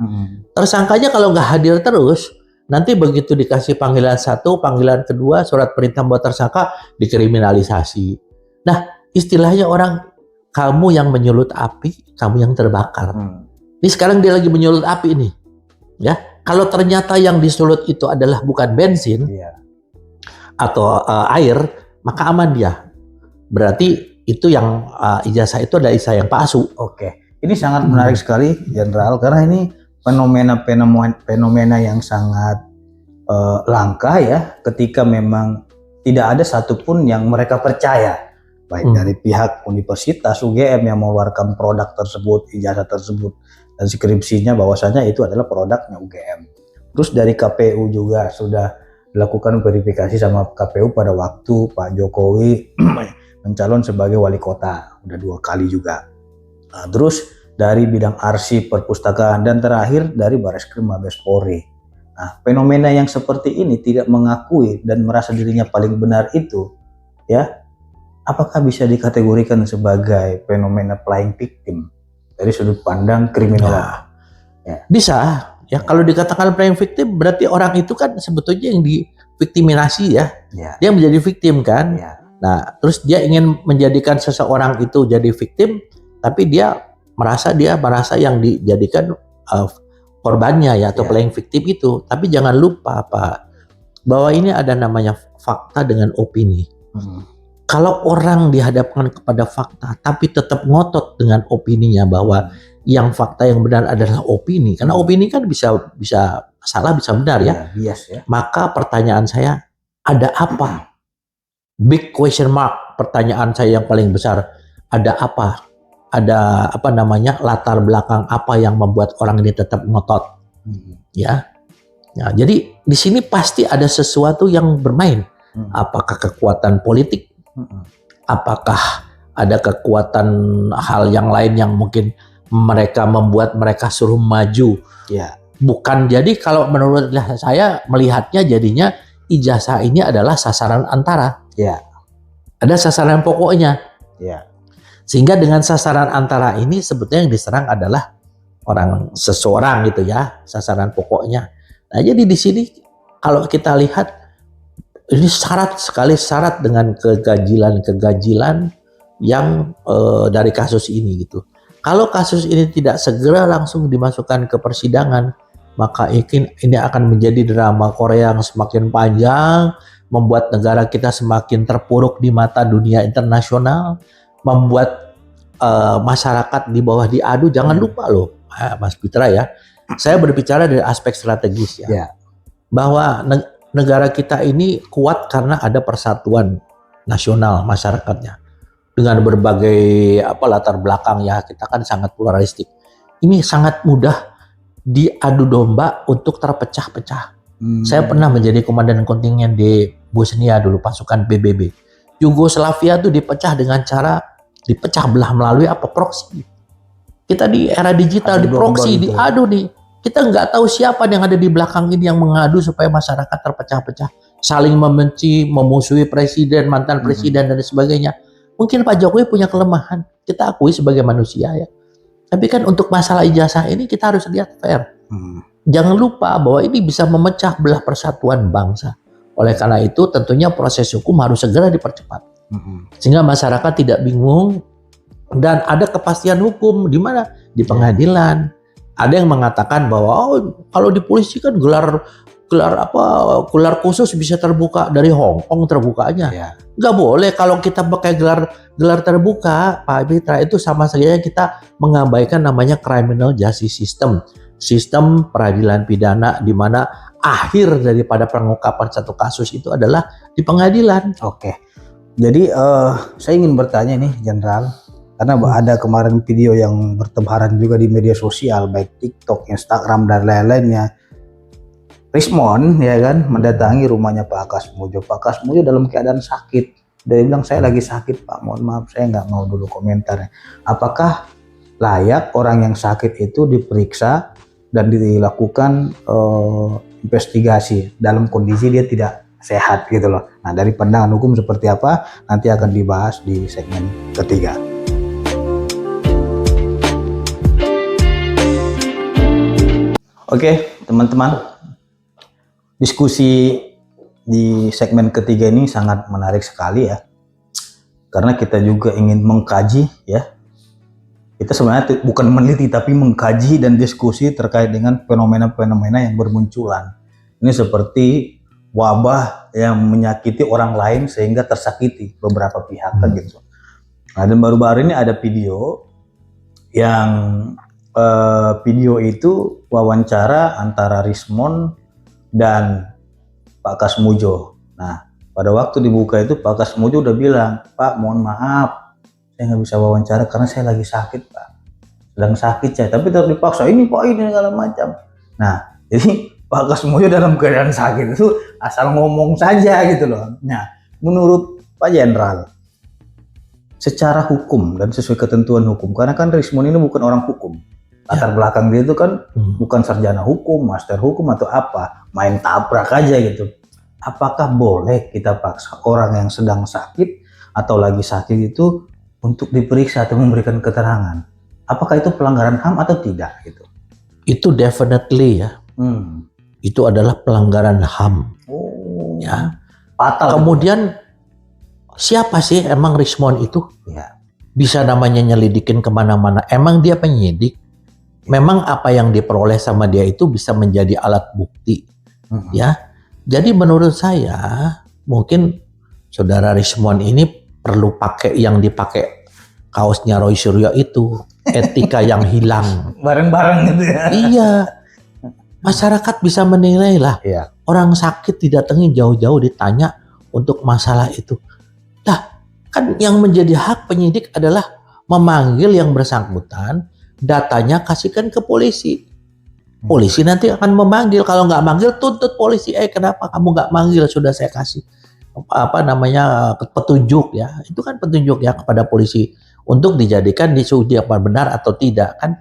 Tersangkanya kalau nggak hadir terus, nanti begitu dikasih panggilan 1, panggilan kedua, surat perintah buat tersangka, dikriminalisasi. Nah, istilahnya orang, kamu yang menyulut api, kamu yang terbakar. Ini sekarang dia lagi menyulut api ini. Ya, kalau ternyata yang disulut itu adalah bukan bensin atau air, maka aman dia. Berarti itu yang ijazah itu adalah ijazah yang palsu. Oke, ini sangat menarik sekali, Jenderal, karena ini fenomena yang sangat langka ya, ketika memang tidak ada satupun yang mereka percaya, baik dari pihak universitas UGM yang mengeluarkan produk tersebut, ijazah tersebut, dan skripsinya bahwasanya itu adalah produknya UGM. Terus dari KPU juga sudah dilakukan verifikasi sama KPU pada waktu Pak Jokowi mencalon sebagai wali kota, udah 2 kali juga. Nah, terus dari bidang arsip, perpustakaan, dan terakhir dari Bareskrim Mabes Polri. Nah, fenomena yang seperti ini tidak mengakui dan merasa dirinya paling benar itu, ya, apakah bisa dikategorikan sebagai fenomena playing victim dari sudut pandang kriminolog? Bisa, ya. Kalau dikatakan playing victim berarti orang itu kan sebetulnya yang di victimisasi ya. Ya. Dia menjadi victim kan. Ya. Nah, terus dia ingin menjadikan seseorang itu jadi victim, tapi dia merasa yang dijadikan korbannya ya atau Ya. playing victim itu. Tapi jangan lupa Pak, bahwa ini ada namanya fakta dengan opini. Kalau orang dihadapkan kepada fakta tapi tetap ngotot dengan opininya bahwa yang fakta yang benar adalah opini, karena opini kan bisa salah bisa benar ya. Bias ya. Maka pertanyaan saya, ada apa? Big question mark, pertanyaan saya yang paling besar, ada apa? Ada apa namanya latar belakang apa yang membuat orang ini tetap ngotot? Ya. Ya, jadi di sini pasti ada sesuatu yang bermain. Apakah kekuatan politik? Apakah ada kekuatan hal yang lain yang mungkin mereka membuat mereka suruh maju? Ya. Bukan, jadi kalau menurut saya melihatnya jadinya ijazah ini adalah sasaran antara. Ya. Ada sasaran pokoknya. Ya. Sehingga dengan sasaran antara ini sebetulnya yang diserang adalah seseorang gitu ya, sasaran pokoknya. Nah, jadi di sini kalau kita lihat ini syarat dengan kegajilan yang dari kasus ini gitu. Kalau kasus ini tidak segera langsung dimasukkan ke persidangan, maka ini akan menjadi drama Korea yang semakin panjang, membuat negara kita semakin terpuruk di mata dunia internasional, membuat masyarakat di bawah diadu. Jangan lupa loh, Mas Pitra ya, saya berbicara dari aspek strategis ya. Bahwa negara kita ini kuat karena ada persatuan nasional masyarakatnya. Dengan berbagai latar belakang ya, kita kan sangat pluralistik. Ini sangat mudah diadu domba untuk terpecah-pecah. Saya pernah menjadi komandan kontingen di Bosnia dulu, pasukan PBB. Yugoslavia itu dipecah dengan cara dipecah belah melalui proksi. Kita di era digital, di proksi, diadu nih. Kita nggak tahu siapa yang ada di belakang ini yang mengadu supaya masyarakat terpecah-pecah. Saling membenci, memusuhi presiden, mantan presiden, dan sebagainya. Mungkin Pak Jokowi punya kelemahan. Kita akui sebagai manusia ya. Tapi kan untuk masalah ijazah ini kita harus lihat fair. Jangan lupa bahwa ini bisa memecah belah persatuan bangsa. Oleh karena itu tentunya proses hukum harus segera dipercepat. Sehingga masyarakat tidak bingung dan ada kepastian hukum di mana? Di pengadilan. Ada yang mengatakan bahwa kalau di polisi kan gelar khusus bisa terbuka dari Hong Kong terbukanya. Nggak boleh kalau kita pakai gelar terbuka, Pak Pitra, itu sama saja kita mengabaikan namanya criminal justice system. Sistem peradilan pidana di mana akhir daripada pengungkapan satu kasus itu adalah di pengadilan. Oke. Jadi saya ingin bertanya nih, Jenderal, karena ada kemarin video yang bertebaran juga di media sosial, baik TikTok, Instagram, dan lain-lainnya. Rismond ya kan mendatangi rumahnya Pak Kasmujo. Pak Kasmujo dalam keadaan sakit. Dia bilang, saya lagi sakit Pak, mohon maaf saya nggak mau dulu komentarnya. Apakah layak orang yang sakit itu diperiksa dan dilakukan investigasi dalam kondisi dia tidak sehat gitu loh. Nah, dari pandangan hukum seperti apa nanti akan dibahas di segmen ketiga. Oke, teman-teman. Diskusi di segmen ketiga ini sangat menarik sekali ya. Karena kita juga ingin mengkaji ya. Kita sebenarnya bukan meneliti tapi mengkaji dan diskusi terkait dengan fenomena-fenomena yang bermunculan. Ini seperti wabah yang menyakiti orang lain sehingga tersakiti beberapa pihak gitu. Nah, dan baru-baru ini ada video yang video itu wawancara antara Rismond dan Pak Kasmujo. Nah, pada waktu dibuka itu Pak Kasmujo udah bilang, Pak mohon maaf, saya nggak bisa wawancara karena saya lagi sakit Pak. Sedang sakit saya, tapi tetap dipaksa, ini Pak ini segala macam. Nah, jadi Pak Kasmujo dalam keadaan sakit itu asal ngomong saja gitu loh. Nah, menurut Pak Jenderal, secara hukum dan sesuai ketentuan hukum, karena kan Rismond ini bukan orang hukum. Latar belakang dia itu kan bukan sarjana hukum, master hukum atau apa, main tabrak aja gitu. Apakah boleh kita paksa orang yang sedang sakit atau lagi sakit itu untuk diperiksa atau memberikan keterangan? Apakah itu pelanggaran HAM atau tidak gitu? Itu definitely ya. Itu adalah pelanggaran HAM. Ya. Fatal. Kemudian siapa sih emang Rismond itu? Ya. Bisa namanya nyelidikin kemana-mana. Emang dia penyidik? Memang apa yang diperoleh sama dia itu bisa menjadi alat bukti. Ya. Jadi menurut saya mungkin saudara Rismond ini perlu pakai yang dipakai kaosnya Roy Suryo itu, etika yang hilang. Bareng-bareng gitu ya. Iya. Masyarakat bisa menilai lah. Iya. Orang sakit didatangi jauh-jauh ditanya untuk masalah itu. Nah, kan yang menjadi hak penyidik adalah memanggil yang bersangkutan, datanya kasihkan ke polisi. Polisi nanti akan memanggil. Kalau nggak manggil, tuntut polisi. Kenapa kamu nggak manggil? Sudah saya kasih petunjuk ya. Itu kan petunjuk ya kepada polisi untuk dijadikan diuji apa benar atau tidak kan.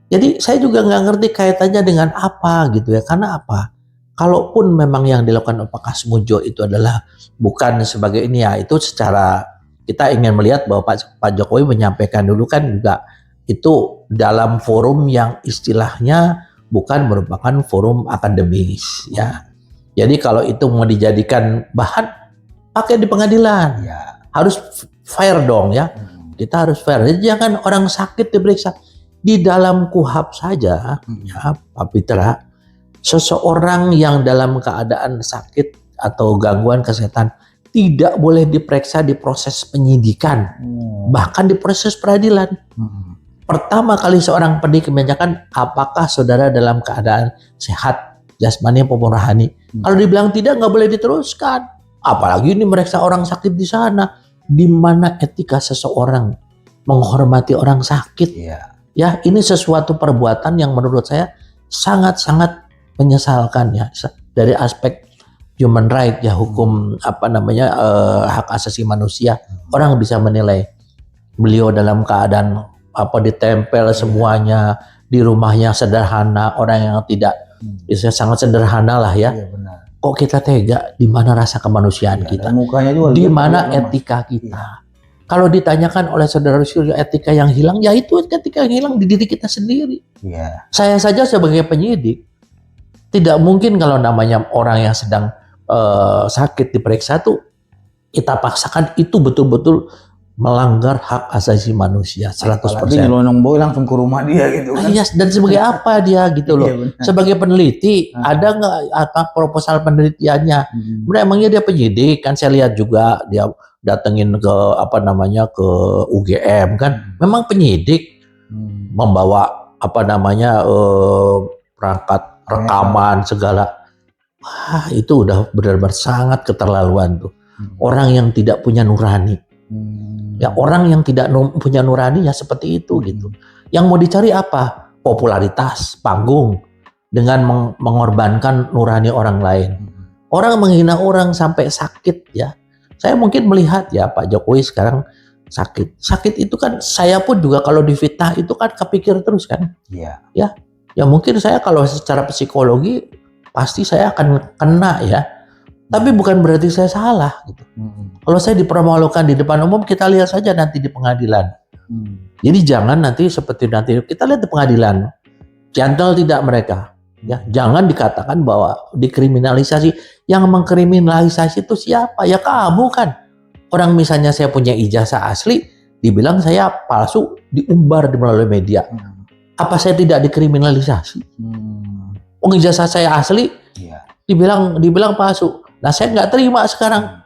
Jadi saya juga nggak ngerti kaitannya dengan apa gitu ya. Karena apa? Kalaupun memang yang dilakukan Pak Kasmujo itu adalah bukan sebagai ini ya, itu secara kita ingin melihat bahwa Pak Jokowi menyampaikan dulu kan juga itu dalam forum yang istilahnya bukan merupakan forum akademis ya. Jadi kalau itu mau dijadikan bahan, pakai di pengadilan. Ya. Harus fair dong ya. Kita harus fair. Jadi jangan orang sakit diperiksa. Di dalam KUHAP saja, ya Pak Pitra, seseorang yang dalam keadaan sakit atau gangguan kesehatan tidak boleh diperiksa di proses penyidikan, bahkan di proses peradilan. Pertama kali seorang pendidik menanyakan apakah saudara dalam keadaan sehat jasmani maupun rohani. Kalau dibilang tidak, nggak boleh diteruskan. Apalagi ini meriksa orang sakit di sana. Di mana etika seseorang menghormati orang sakit? Ya, ini sesuatu perbuatan yang menurut saya sangat-sangat menyesalkan ya dari aspek human right ya, hukum hak asasi manusia. Orang bisa menilai beliau dalam keadaan ditempel semuanya, di rumahnya sederhana, orang yang tidak bisa sangat sederhana lah ya. Benar. Kok kita tega? Di mana rasa kemanusiaan kita? Mukanya juga di mana etika kita? Kalau ditanyakan oleh saudara Suryo etika yang hilang, ya itu etika yang hilang di diri kita sendiri. Saya saja sebagai penyidik tidak mungkin kalau namanya orang yang sedang sakit diperiksa tuh kita paksakan itu betul-betul melanggar hak asasi manusia 100%. Apalagi nyelonong boy langsung ke rumah dia gitu kan. Iya, dan sebagai apa dia gitu loh. Sebagai peneliti, ada nggak proposal penelitiannya? Emangnya dia penyidik kan, saya lihat juga dia datengin ke ke UGM kan. Memang penyidik membawa perangkat rekaman segala. Wah, itu udah benar-benar sangat keterlaluan tuh. Orang yang tidak punya nurani. Ya, orang yang tidak punya nurani ya seperti itu gitu. Yang mau dicari apa? Popularitas, panggung, dengan mengorbankan nurani orang lain. Orang menghina orang sampai sakit ya. Saya mungkin melihat ya Pak Jokowi sekarang sakit. Sakit itu kan saya pun juga kalau difitnah itu kan kepikir terus kan. Iya. Ya mungkin saya kalau secara psikologi pasti saya akan kena ya. Tapi bukan berarti saya salah gitu. Kalau saya dipermalukan di depan umum, kita lihat saja nanti di pengadilan. Jadi jangan nanti seperti nanti kita lihat di pengadilan, gentle tidak mereka. Ya, jangan dikatakan bahwa dikriminalisasi. Yang mengkriminalisasi itu siapa? Ya kamu kan. Orang misalnya saya punya ijazah asli, dibilang saya palsu, diumbar melalui media. Apa saya tidak dikriminalisasi? Ijazah saya asli, dibilang palsu. Nah saya nggak terima sekarang.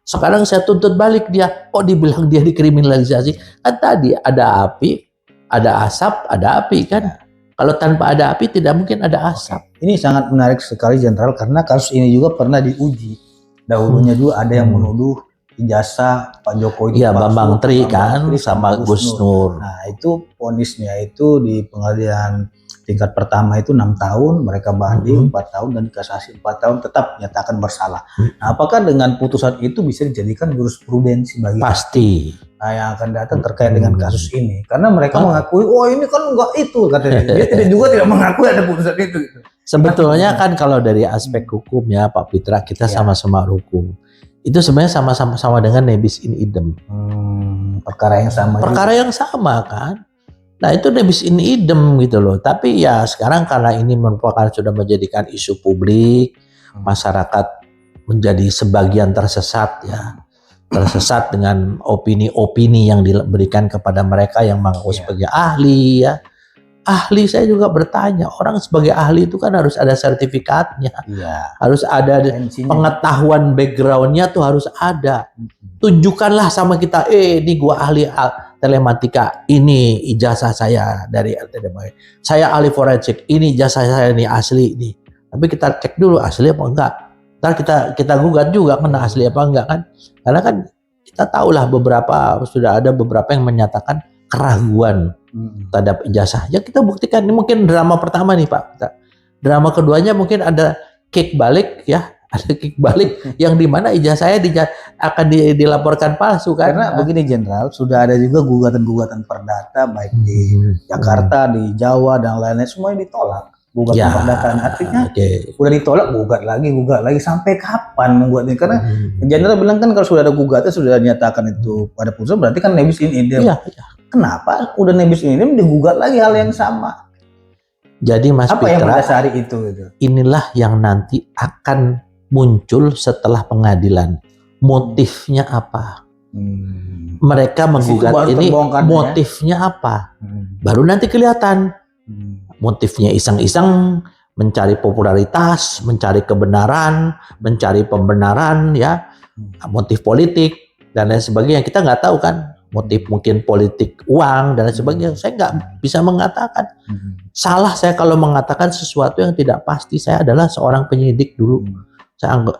Sekarang saya tuntut balik dia. Kok dibilang dia dikriminalisasi? Kan tadi ada api, ada asap, ada api kan. Kalau tanpa ada api tidak mungkin ada asap. Ini sangat menarik sekali Jenderal, karena kasus ini juga pernah diuji. Dahulunya juga ada yang menuduh ijazah Pak Jokowi. Iya, Bambang Tri kan sama Gus Nur. Nah itu vonisnya itu di pengadilan tingkat pertama itu 6 tahun, mereka banding 4 tahun dan kasasi 4 tahun, tetap nyatakan bersalah. Nah, apakah dengan putusan itu bisa dijadikan jurisprudensi bagi pasti yang akan datang terkait dengan kasus ini? Karena mereka mengakui, oh ini kan enggak itu katanya. Dia juga tidak mengakui ada putusan itu. Sebetulnya kan kalau dari aspek hukum ya Pak Pitra, kita sama-sama hukum. Itu sebenarnya sama-sama dengan nebis in idem. Perkara yang sama. Perkara yang sama kan. Nah itu nebis in idem gitu loh. Tapi ya sekarang karena ini merupakan sudah menjadikan isu publik, masyarakat menjadi sebagian tersesat ya. Tersesat dengan opini-opini yang diberikan kepada mereka yang mengaku sebagai ahli ya. Ahli, saya juga bertanya, orang sebagai ahli itu kan harus ada sertifikatnya. Harus ada pengetahuan backgroundnya tuh harus ada. Tunjukkanlah sama kita, ini gua ahli telematika, ini ijazah saya dari LTDM. Saya ahli forensik, ini ijazah saya ini asli ini. Tapi kita cek dulu asli apa enggak. Ntar kita gugat juga kena asli apa enggak kan. Karena kan kita tahulah sudah ada beberapa yang menyatakan keraguan terhadap ijazah. Ya kita buktikan, ini mungkin drama pertama nih Pak. Drama keduanya mungkin ada kick balik ya. Ada kick balik yang dimana ijazahnya akan dilaporkan palsu kan. Karena begini Jenderal, sudah ada juga gugatan-gugatan perdata baik di Jakarta, di Jawa dan lain-lain, semuanya ditolak. Gugatan perdata artinya udah ditolak, gugat lagi sampai kapan menggugatnya? Karena Jenderal bilang kan kalau sudah ada gugatan, sudah dinyatakan itu pada putusan, berarti kan nebis in idem. Kenapa udah nebis in idem digugat lagi hal yang sama? Jadi Mas apa Pitra, yang mendasari itu gitu? Inilah yang nanti akan muncul setelah pengadilan. Motifnya apa? Mereka menggugat ini motifnya apa? Baru nanti kelihatan. Motifnya iseng-iseng, mencari popularitas, mencari kebenaran, mencari pembenaran ya, motif politik dan lain sebagainya. Kita nggak tahu kan, motif mungkin politik uang dan lain sebagainya. Saya nggak bisa mengatakan. Salah saya kalau mengatakan sesuatu yang tidak pasti. Saya adalah seorang penyidik dulu.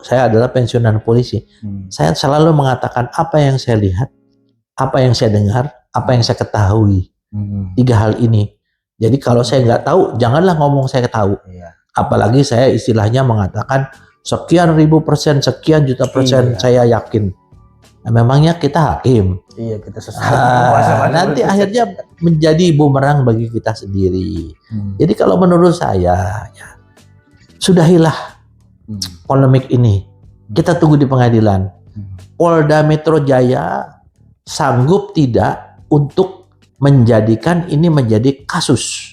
Saya adalah pensiunan polisi. Saya selalu mengatakan apa yang saya lihat, apa yang saya dengar, apa yang saya ketahui. 3 hal ini. Jadi kalau saya nggak tahu, janganlah ngomong saya tahu. Apalagi saya istilahnya mengatakan sekian ribu persen, sekian juta persen saya yakin. Nah, memangnya kita hakim. Kita nanti akhirnya menjadi bumerang bagi kita sendiri. Jadi kalau menurut saya, ya, sudahilah polemik ini. Kita tunggu di pengadilan. Polda Metro Jaya sanggup tidak untuk menjadikan ini menjadi kasus,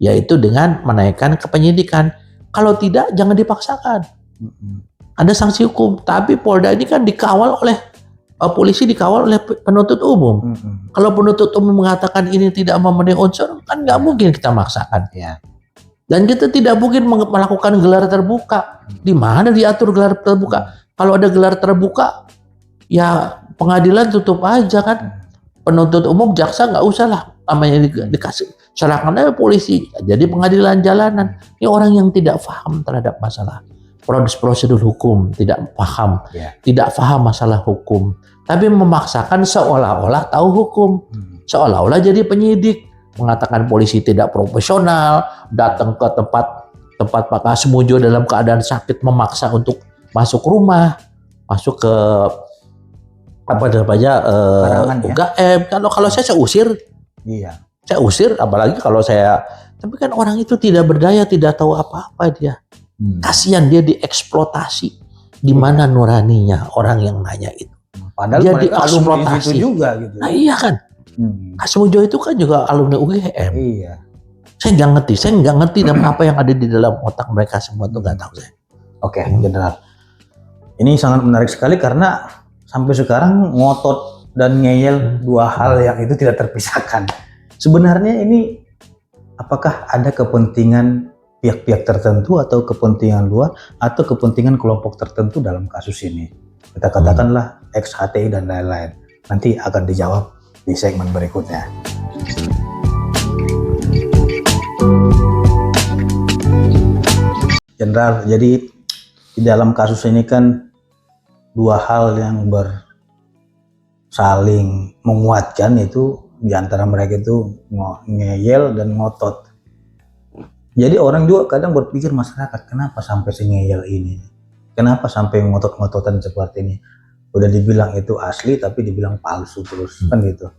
yaitu dengan menaikkan ke penyidikan. Kalau tidak, jangan dipaksakan. Ada sanksi hukum. Tapi Polda ini kan dikawal oleh polisi, dikawal oleh penuntut umum. Kalau penuntut umum mengatakan ini tidak memenuhi unsur, kan nggak mungkin kita maksakan. Dan kita tidak mungkin melakukan gelar terbuka. Di mana diatur gelar terbuka? Kalau ada gelar terbuka, ya pengadilan tutup aja kan. Penuntut umum, jaksa nggak usah lah namanya dikasih, serahkan aja polisi. Jadi pengadilan jalanan. Ini orang yang tidak paham terhadap masalah prosedur hukum, tidak paham, tidak paham masalah hukum, tapi memaksakan seolah-olah tahu hukum, seolah-olah jadi penyidik, mengatakan polisi tidak profesional, datang ke tempat Pak Kasmujo dalam keadaan sakit memaksa untuk masuk rumah, masuk ke apa namanya UGM. Kalau saya usir. Saya usir, apalagi kalau saya. Tapi kan orang itu tidak berdaya, tidak tahu apa-apa dia. Kasihan dia dieksploitasi. Di mana nuraninya orang yang nanya itu? Padahal dia dieksploitasi juga gitu. Nah iya kan. Kasmujo itu kan juga alumni UGM. Saya nggak ngerti dan apa yang ada di dalam otak mereka semua itu nggak tahu saya. Oke, Jenderal. Ini sangat menarik sekali karena sampai sekarang ngotot dan ngeyel 2 hal yang itu tidak terpisahkan. Sebenarnya ini apakah ada kepentingan pihak-pihak tertentu atau kepentingan luar atau kepentingan kelompok tertentu dalam kasus ini? Kita katakanlah XHTI dan lain-lain. Nanti akan dijawab di segmen berikutnya. Jenderal, jadi di dalam kasus ini kan 2 hal yang saling menguatkan, itu diantara mereka itu ngeyel dan ngotot. Jadi orang juga kadang berpikir, masyarakat kenapa sampai ngeyel ini, kenapa sampai ngotot-ngototan seperti ini, udah dibilang itu asli tapi dibilang palsu terus kan gitu.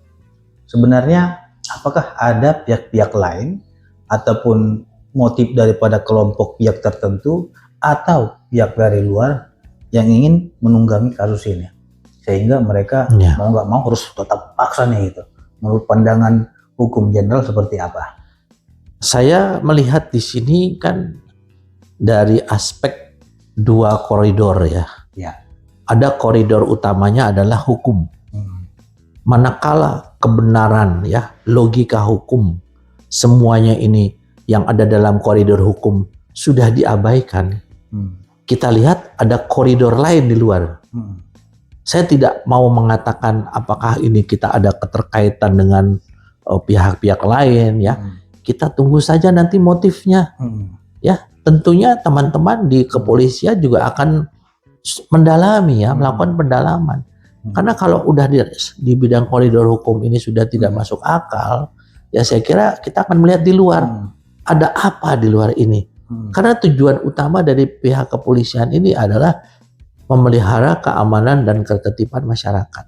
Sebenarnya apakah ada pihak-pihak lain ataupun motif daripada kelompok pihak tertentu atau pihak dari luar yang ingin menunggangi kasus ini, sehingga mereka mau nggak mau harus tetap paksa nih gitu. Menurut pandangan hukum Jenderal seperti apa? Saya melihat di sini kan dari aspek dua koridor ya. Ya. Ada koridor utamanya adalah hukum. Manakala kebenaran ya, logika hukum, semuanya ini yang ada dalam koridor hukum sudah diabaikan. Kita lihat ada koridor lain di luar. Saya tidak mau mengatakan apakah ini kita ada keterkaitan dengan pihak-pihak lain ya. Kita tunggu saja nanti motifnya. Ya, tentunya teman-teman di kepolisian juga akan mendalami ya, melakukan pendalaman. Karena kalau udah di bidang koridor hukum ini sudah tidak masuk akal, ya saya kira kita akan melihat di luar. Ada apa di luar ini? Karena tujuan utama dari pihak kepolisian ini adalah memelihara keamanan dan ketertiban masyarakat.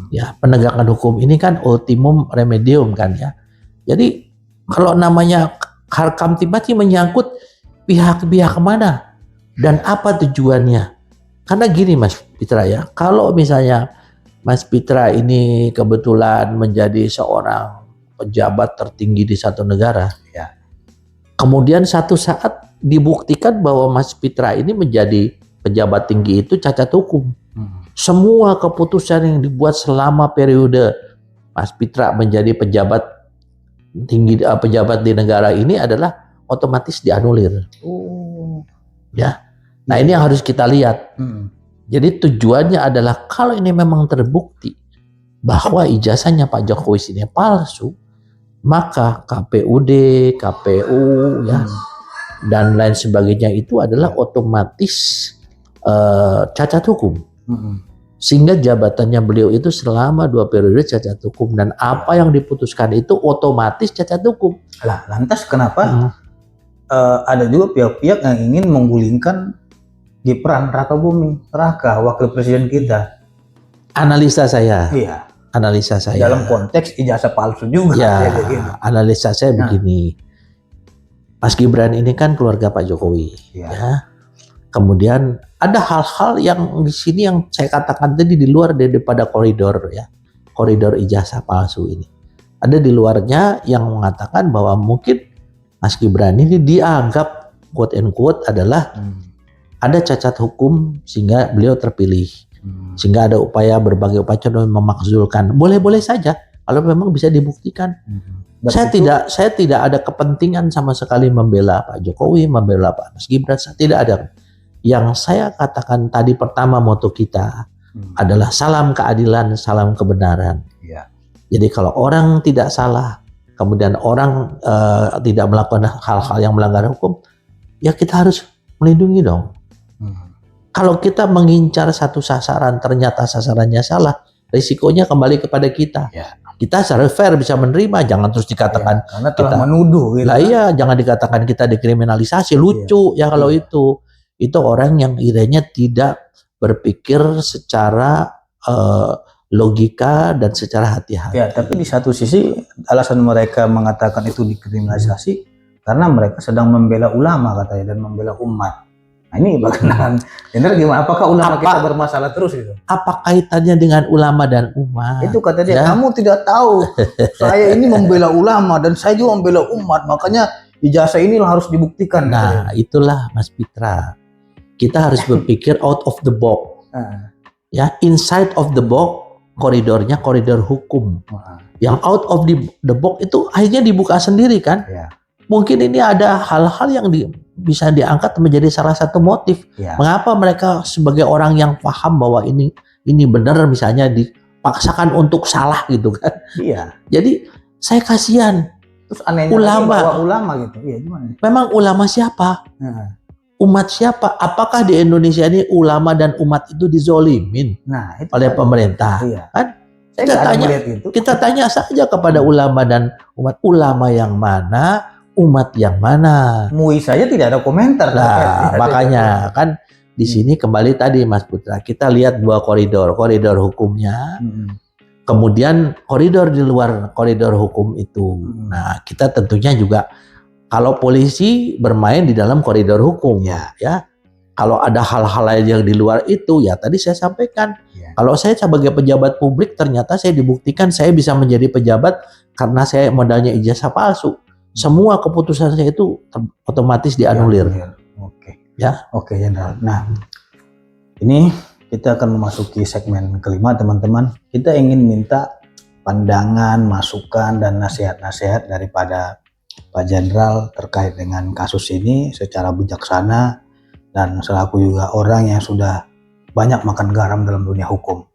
Ya, penegakan hukum ini kan ultimum remedium kan ya. Jadi kalau namanya Harkam Tipati menyangkut pihak-pihak mana dan apa tujuannya? Karena gini Mas Pitra ya, kalau misalnya Mas Pitra ini kebetulan menjadi seorang pejabat tertinggi di satu negara, Ya. kemudian satu saat dibuktikan bahwa Mas Pitra ini menjadi pejabat tinggi itu cacat hukum. Semua keputusan yang dibuat selama periode Mas Pitra menjadi pejabat tinggi, pejabat di negara ini adalah otomatis dianulir. Ya. Nah ini yang harus kita lihat. Jadi tujuannya adalah kalau ini memang terbukti bahwa ijazahnya Pak Jokowi ini palsu, maka KPUD, KPU ya dan lain sebagainya itu adalah otomatis cacat hukum. Sehingga jabatannya beliau itu selama 2 periode cacat hukum, dan apa yang diputuskan itu otomatis cacat hukum. Lah, lantas kenapa ada juga pihak-pihak yang ingin menggulingkan Gibran Rakabuming Raka, wakil presiden kita? Analisa saya. Iya. Analisa saya. Dalam konteks ijazah palsu juga. Ya, gitu. analisa saya begini. Mas Gibran ini kan keluarga Pak Jokowi. Ya. Kemudian ada hal-hal yang di sini yang saya katakan tadi di luar daripada koridor ya. Koridor ijazah palsu ini. Ada di luarnya yang mengatakan bahwa mungkin Mas Gibran ini dianggap quote and quote adalah ada cacat hukum sehingga beliau terpilih. Sehingga ada upaya, berbagai upaya memakzulkan. Boleh-boleh saja kalau memang bisa dibuktikan. Saya tidak ada kepentingan sama sekali membela Pak Jokowi, membela Pak Mas Gibran. Tidak ada. Yang saya katakan tadi pertama moto kita adalah salam keadilan, salam kebenaran. Jadi kalau orang tidak salah, kemudian orang tidak melakukan hal-hal yang melanggar hukum, ya kita harus melindungi dong. Kalau kita mengincar satu sasaran, ternyata sasarannya salah, risikonya kembali kepada kita. Kita secara fair bisa menerima, jangan terus dikatakan karena telah menuduh. Gitu lah iya, jangan dikatakan kita dikriminalisasi, lucu ya kalau itu orang yang irenya tidak berpikir secara logika dan secara hati-hati. Ya, tapi di satu sisi alasan mereka mengatakan itu dikriminalisasi karena mereka sedang membela ulama katanya dan membela umat. Nah ini bagaimana? Benar gimana? Apakah ulama kita bermasalah terus gitu? Apa kaitannya dengan ulama dan umat? Itu kata dia, kamu tidak tahu. Saya ini membela ulama dan saya juga membela umat. Makanya ijazah ini harus dibuktikan. Nah, itulah Mas Pitra. Kita harus berpikir out of the box. Ya, inside of the box, koridornya koridor hukum. Yang out of the box itu akhirnya dibuka sendiri kan? Mungkin ini ada hal-hal yang bisa diangkat menjadi salah satu motif. Mengapa mereka sebagai orang yang paham bahwa ini benar misalnya dipaksakan untuk salah gitu kan? Jadi saya kasihan. Terus anehnya ulama gitu. Gimana? Memang ulama siapa? Umat siapa? Apakah di Indonesia ini ulama dan umat itu dizolimin oleh pemerintah? Kan? Kita tanya saja kepada ulama dan umat. Ulama yang mana? Umat yang mana? MUI saja tidak ada komentar. Nah, makanya kan di sini kembali tadi Mas Putra, kita lihat 2 koridor hukumnya, kemudian koridor di luar koridor hukum itu. Nah, kita tentunya juga kalau polisi bermain di dalam koridor hukum, ya. Kalau ada hal-hal lain yang di luar itu, ya tadi saya sampaikan. Kalau saya sebagai pejabat publik ternyata saya dibuktikan saya bisa menjadi pejabat karena saya modalnya ijazah palsu. Semua keputusan saya itu otomatis dianulir. ya. Oke, Jenderal. Nah, ini kita akan memasuki segmen kelima, teman-teman. Kita ingin minta pandangan, masukan, dan nasihat-nasihat daripada Pak Jenderal terkait dengan kasus ini secara bijaksana dan selaku juga orang yang sudah banyak makan garam dalam dunia hukum.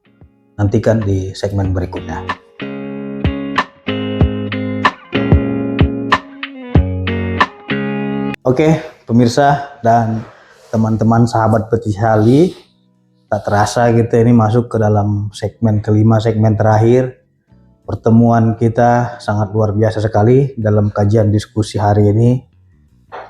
Nantikan di segmen berikutnya. Oke, pemirsa dan teman-teman sahabat Petisali, tak terasa kita ini masuk ke dalam segmen kelima, segmen terakhir. Pertemuan kita sangat luar biasa sekali dalam kajian diskusi hari ini.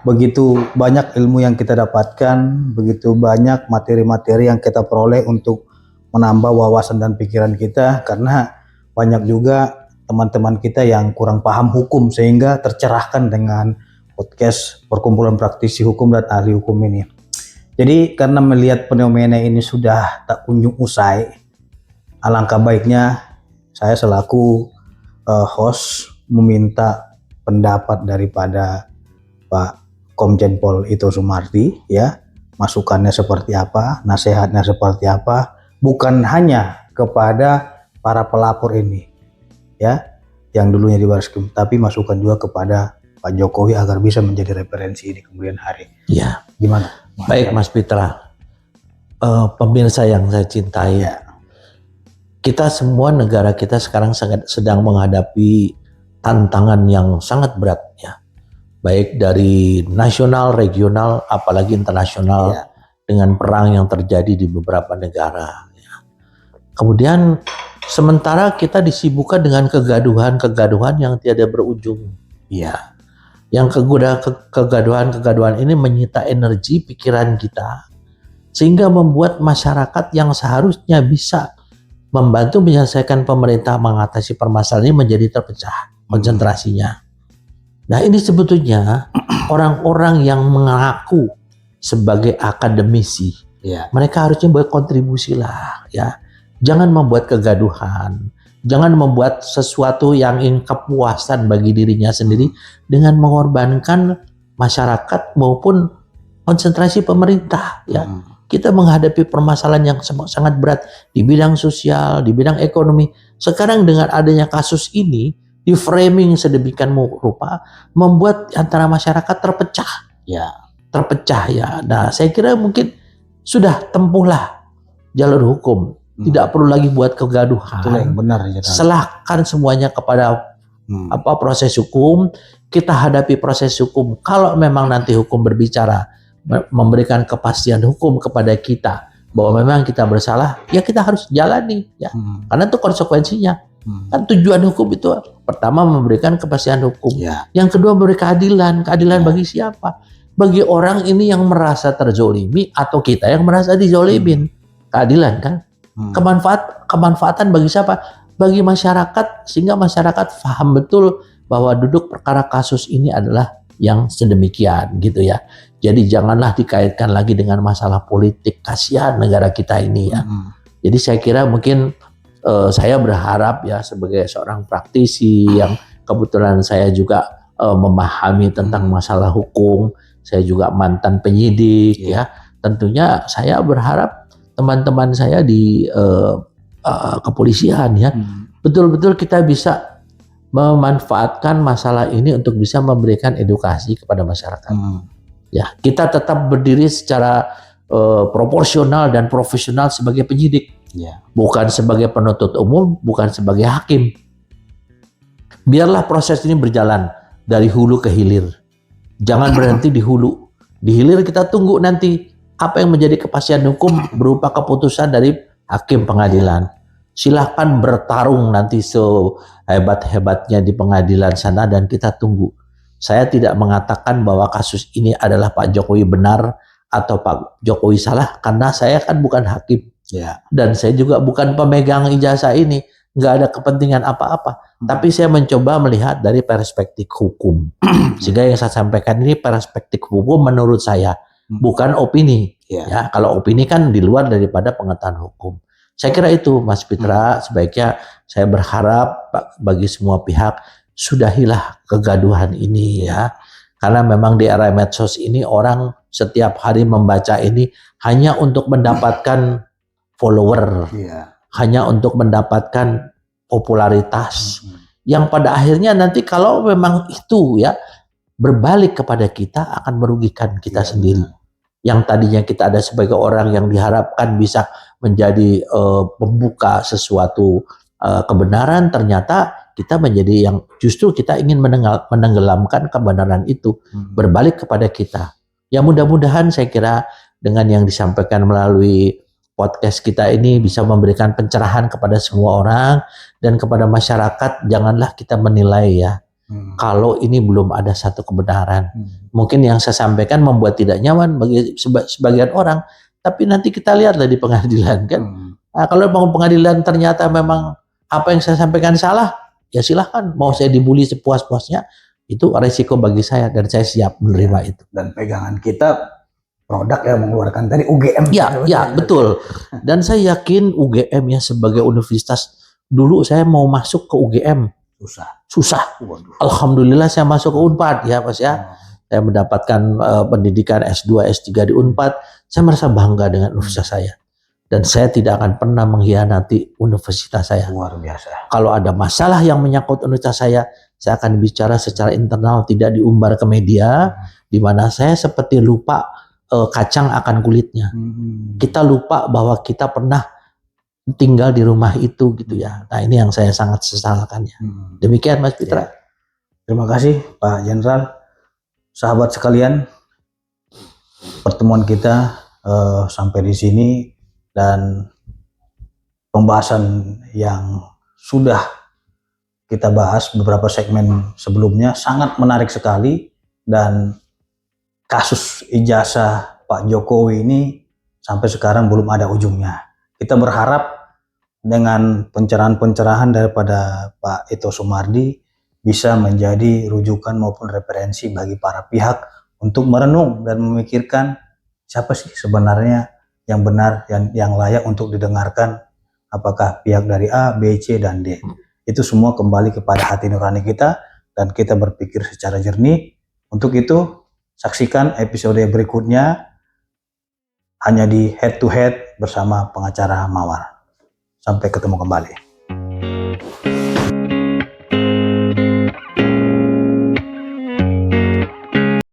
Begitu banyak ilmu yang kita dapatkan, begitu banyak materi-materi yang kita peroleh untuk menambah wawasan dan pikiran kita, karena banyak juga teman-teman kita yang kurang paham hukum sehingga tercerahkan dengan podcast perkumpulan praktisi hukum dan ahli hukum ini. Jadi karena melihat fenomena ini sudah tak kunjung usai, alangkah baiknya saya selaku host meminta pendapat daripada Pak Komjen Pol Ito Sumardi, ya, masukannya seperti apa, nasihatnya seperti apa, bukan hanya kepada para pelapor ini, ya, yang dulunya di Barreskrim, tapi masukan juga kepada Pak Jokowi agar bisa menjadi referensi di kemudian hari. Ya. Gimana? Baik Mas Pitra, pemirsa yang saya cintai, Ya. kita semua negara kita sekarang sedang menghadapi tantangan yang sangat berat, ya. Baik dari nasional, regional, apalagi internasional, Ya. dengan perang yang terjadi di beberapa negara. Ya. Kemudian sementara kita disibukkan dengan kegaduhan yang tiada berujung. Ya. Yang kegaduhan ini menyita energi pikiran kita, sehingga membuat masyarakat yang seharusnya bisa membantu menyelesaikan pemerintah mengatasi permasalahan ini menjadi terpecah konsentrasinya. Nah, ini sebetulnya orang-orang yang mengaku sebagai akademisi, Ya. mereka harusnya berkontribusi lah, ya. Jangan membuat kegaduhan, jangan membuat sesuatu yang ingin kepuasan bagi dirinya sendiri dengan mengorbankan masyarakat maupun konsentrasi pemerintah, ya. Kita menghadapi permasalahan yang sangat berat di bidang sosial, di bidang ekonomi. Sekarang dengan adanya kasus ini, di framing sedemikian rupa, membuat antara masyarakat terpecah. Ya. Terpecah, ya. Nah, saya kira mungkin sudah tempuhlah jalur hukum. Tidak perlu lagi buat kegaduhan. Itu yang benar, ya. Serahkan semuanya kepada proses hukum. Kita hadapi proses hukum. Kalau memang nanti hukum berbicara, memberikan kepastian hukum kepada kita bahwa memang kita bersalah, ya kita harus jalani, ya. Karena itu konsekuensinya. Kan tujuan hukum itu pertama memberikan kepastian hukum. Ya. Yang kedua memberi keadilan. Keadilan bagi siapa? Bagi orang ini yang merasa terzolimi atau kita yang merasa dizolimin. Keadilan kan? Kemanfaatan bagi siapa? Bagi masyarakat, sehingga masyarakat paham betul bahwa duduk perkara kasus ini adalah yang sedemikian, gitu ya. Jadi janganlah dikaitkan lagi dengan masalah politik. Kasihan negara kita ini, ya. Jadi saya kira mungkin saya berharap, ya, sebagai seorang praktisi yang kebetulan saya juga memahami tentang masalah hukum, saya juga mantan penyidik, ya. Tentunya saya berharap teman-teman saya di kepolisian, ya, betul-betul kita bisa memanfaatkan masalah ini untuk bisa memberikan edukasi kepada masyarakat. Ya, kita tetap berdiri secara proporsional dan profesional sebagai penyidik. Ya. Bukan sebagai penuntut umum, bukan sebagai hakim. Biarlah proses ini berjalan dari hulu ke hilir. Jangan berhenti di hulu. Di hilir kita tunggu nanti apa yang menjadi kepastian hukum berupa keputusan dari hakim pengadilan. Silahkan bertarung nanti sehebat-hebatnya di pengadilan sana dan kita tunggu. Saya tidak mengatakan bahwa kasus ini adalah Pak Jokowi benar atau Pak Jokowi salah, karena saya kan bukan hakim. Ya. Dan saya juga bukan pemegang ijazah ini, nggak ada kepentingan apa-apa. Tapi saya mencoba melihat dari perspektif hukum. Sehingga yang saya sampaikan ini perspektif hukum menurut saya, bukan opini. Ya, kalau opini kan di luar daripada pengetahuan hukum. Saya kira itu, Mas Pitra, sebaiknya saya berharap bagi semua pihak sudahilah kegaduhan ini, ya. Karena memang di era medsos ini orang setiap hari membaca ini hanya untuk mendapatkan follower, hanya untuk mendapatkan popularitas, yang pada akhirnya nanti kalau memang itu ya berbalik kepada kita akan merugikan kita sendiri. Yang tadinya kita ada sebagai orang yang diharapkan bisa menjadi pembuka sesuatu kebenaran, ternyata kita menjadi yang justru kita ingin menenggelamkan kebenaran itu, berbalik kepada kita. Ya mudah-mudahan saya kira dengan yang disampaikan melalui podcast kita ini bisa memberikan pencerahan kepada semua orang dan kepada masyarakat. Janganlah kita menilai ya kalau ini belum ada satu kebenaran. Mungkin yang saya sampaikan membuat tidak nyaman bagi sebagian orang, tapi nanti kita lihatlah di pengadilan kan. Nah, kalau pengadilan ternyata memang apa yang saya sampaikan salah, ya silahkan. Mau saya dibully sepuas-puasnya, itu resiko bagi saya dan saya siap menerima itu. Dan pegangan kita produk yang mengeluarkan tadi UGM. Ya betul. Dan saya yakin UGM ya sebagai universitas, dulu saya mau masuk ke UGM susah. Alhamdulillah saya masuk ke Unpad ya Mas ya. Saya mendapatkan pendidikan S2, S3 di Unpad. Saya merasa bangga dengan universitas saya. Dan saya tidak akan pernah mengkhianati universitas saya. Luar biasa. Kalau ada masalah yang menyangkut universitas saya akan bicara secara internal, tidak diumbar ke media, di mana saya seperti lupa kacang akan kulitnya. Kita lupa bahwa kita pernah tinggal di rumah itu gitu ya. Nah ini yang saya sangat sesalkan ya. Demikian Mas Pitra. Terima kasih Pak Jenderal. Sahabat sekalian, pertemuan kita sampai di sini dan pembahasan yang sudah kita bahas beberapa segmen sebelumnya sangat menarik sekali, dan kasus ijazah Pak Jokowi ini sampai sekarang belum ada ujungnya. Kita berharap dengan pencerahan-pencerahan daripada Pak Ito Sumardi bisa menjadi rujukan maupun referensi bagi para pihak untuk merenung dan memikirkan siapa sih sebenarnya yang benar, yang layak untuk didengarkan, apakah pihak dari A, B, C, dan D. Itu semua kembali kepada hati nurani kita dan kita berpikir secara jernih. Untuk itu, saksikan episode berikutnya hanya di Head to Head bersama pengacara Mawar. Sampai ketemu kembali.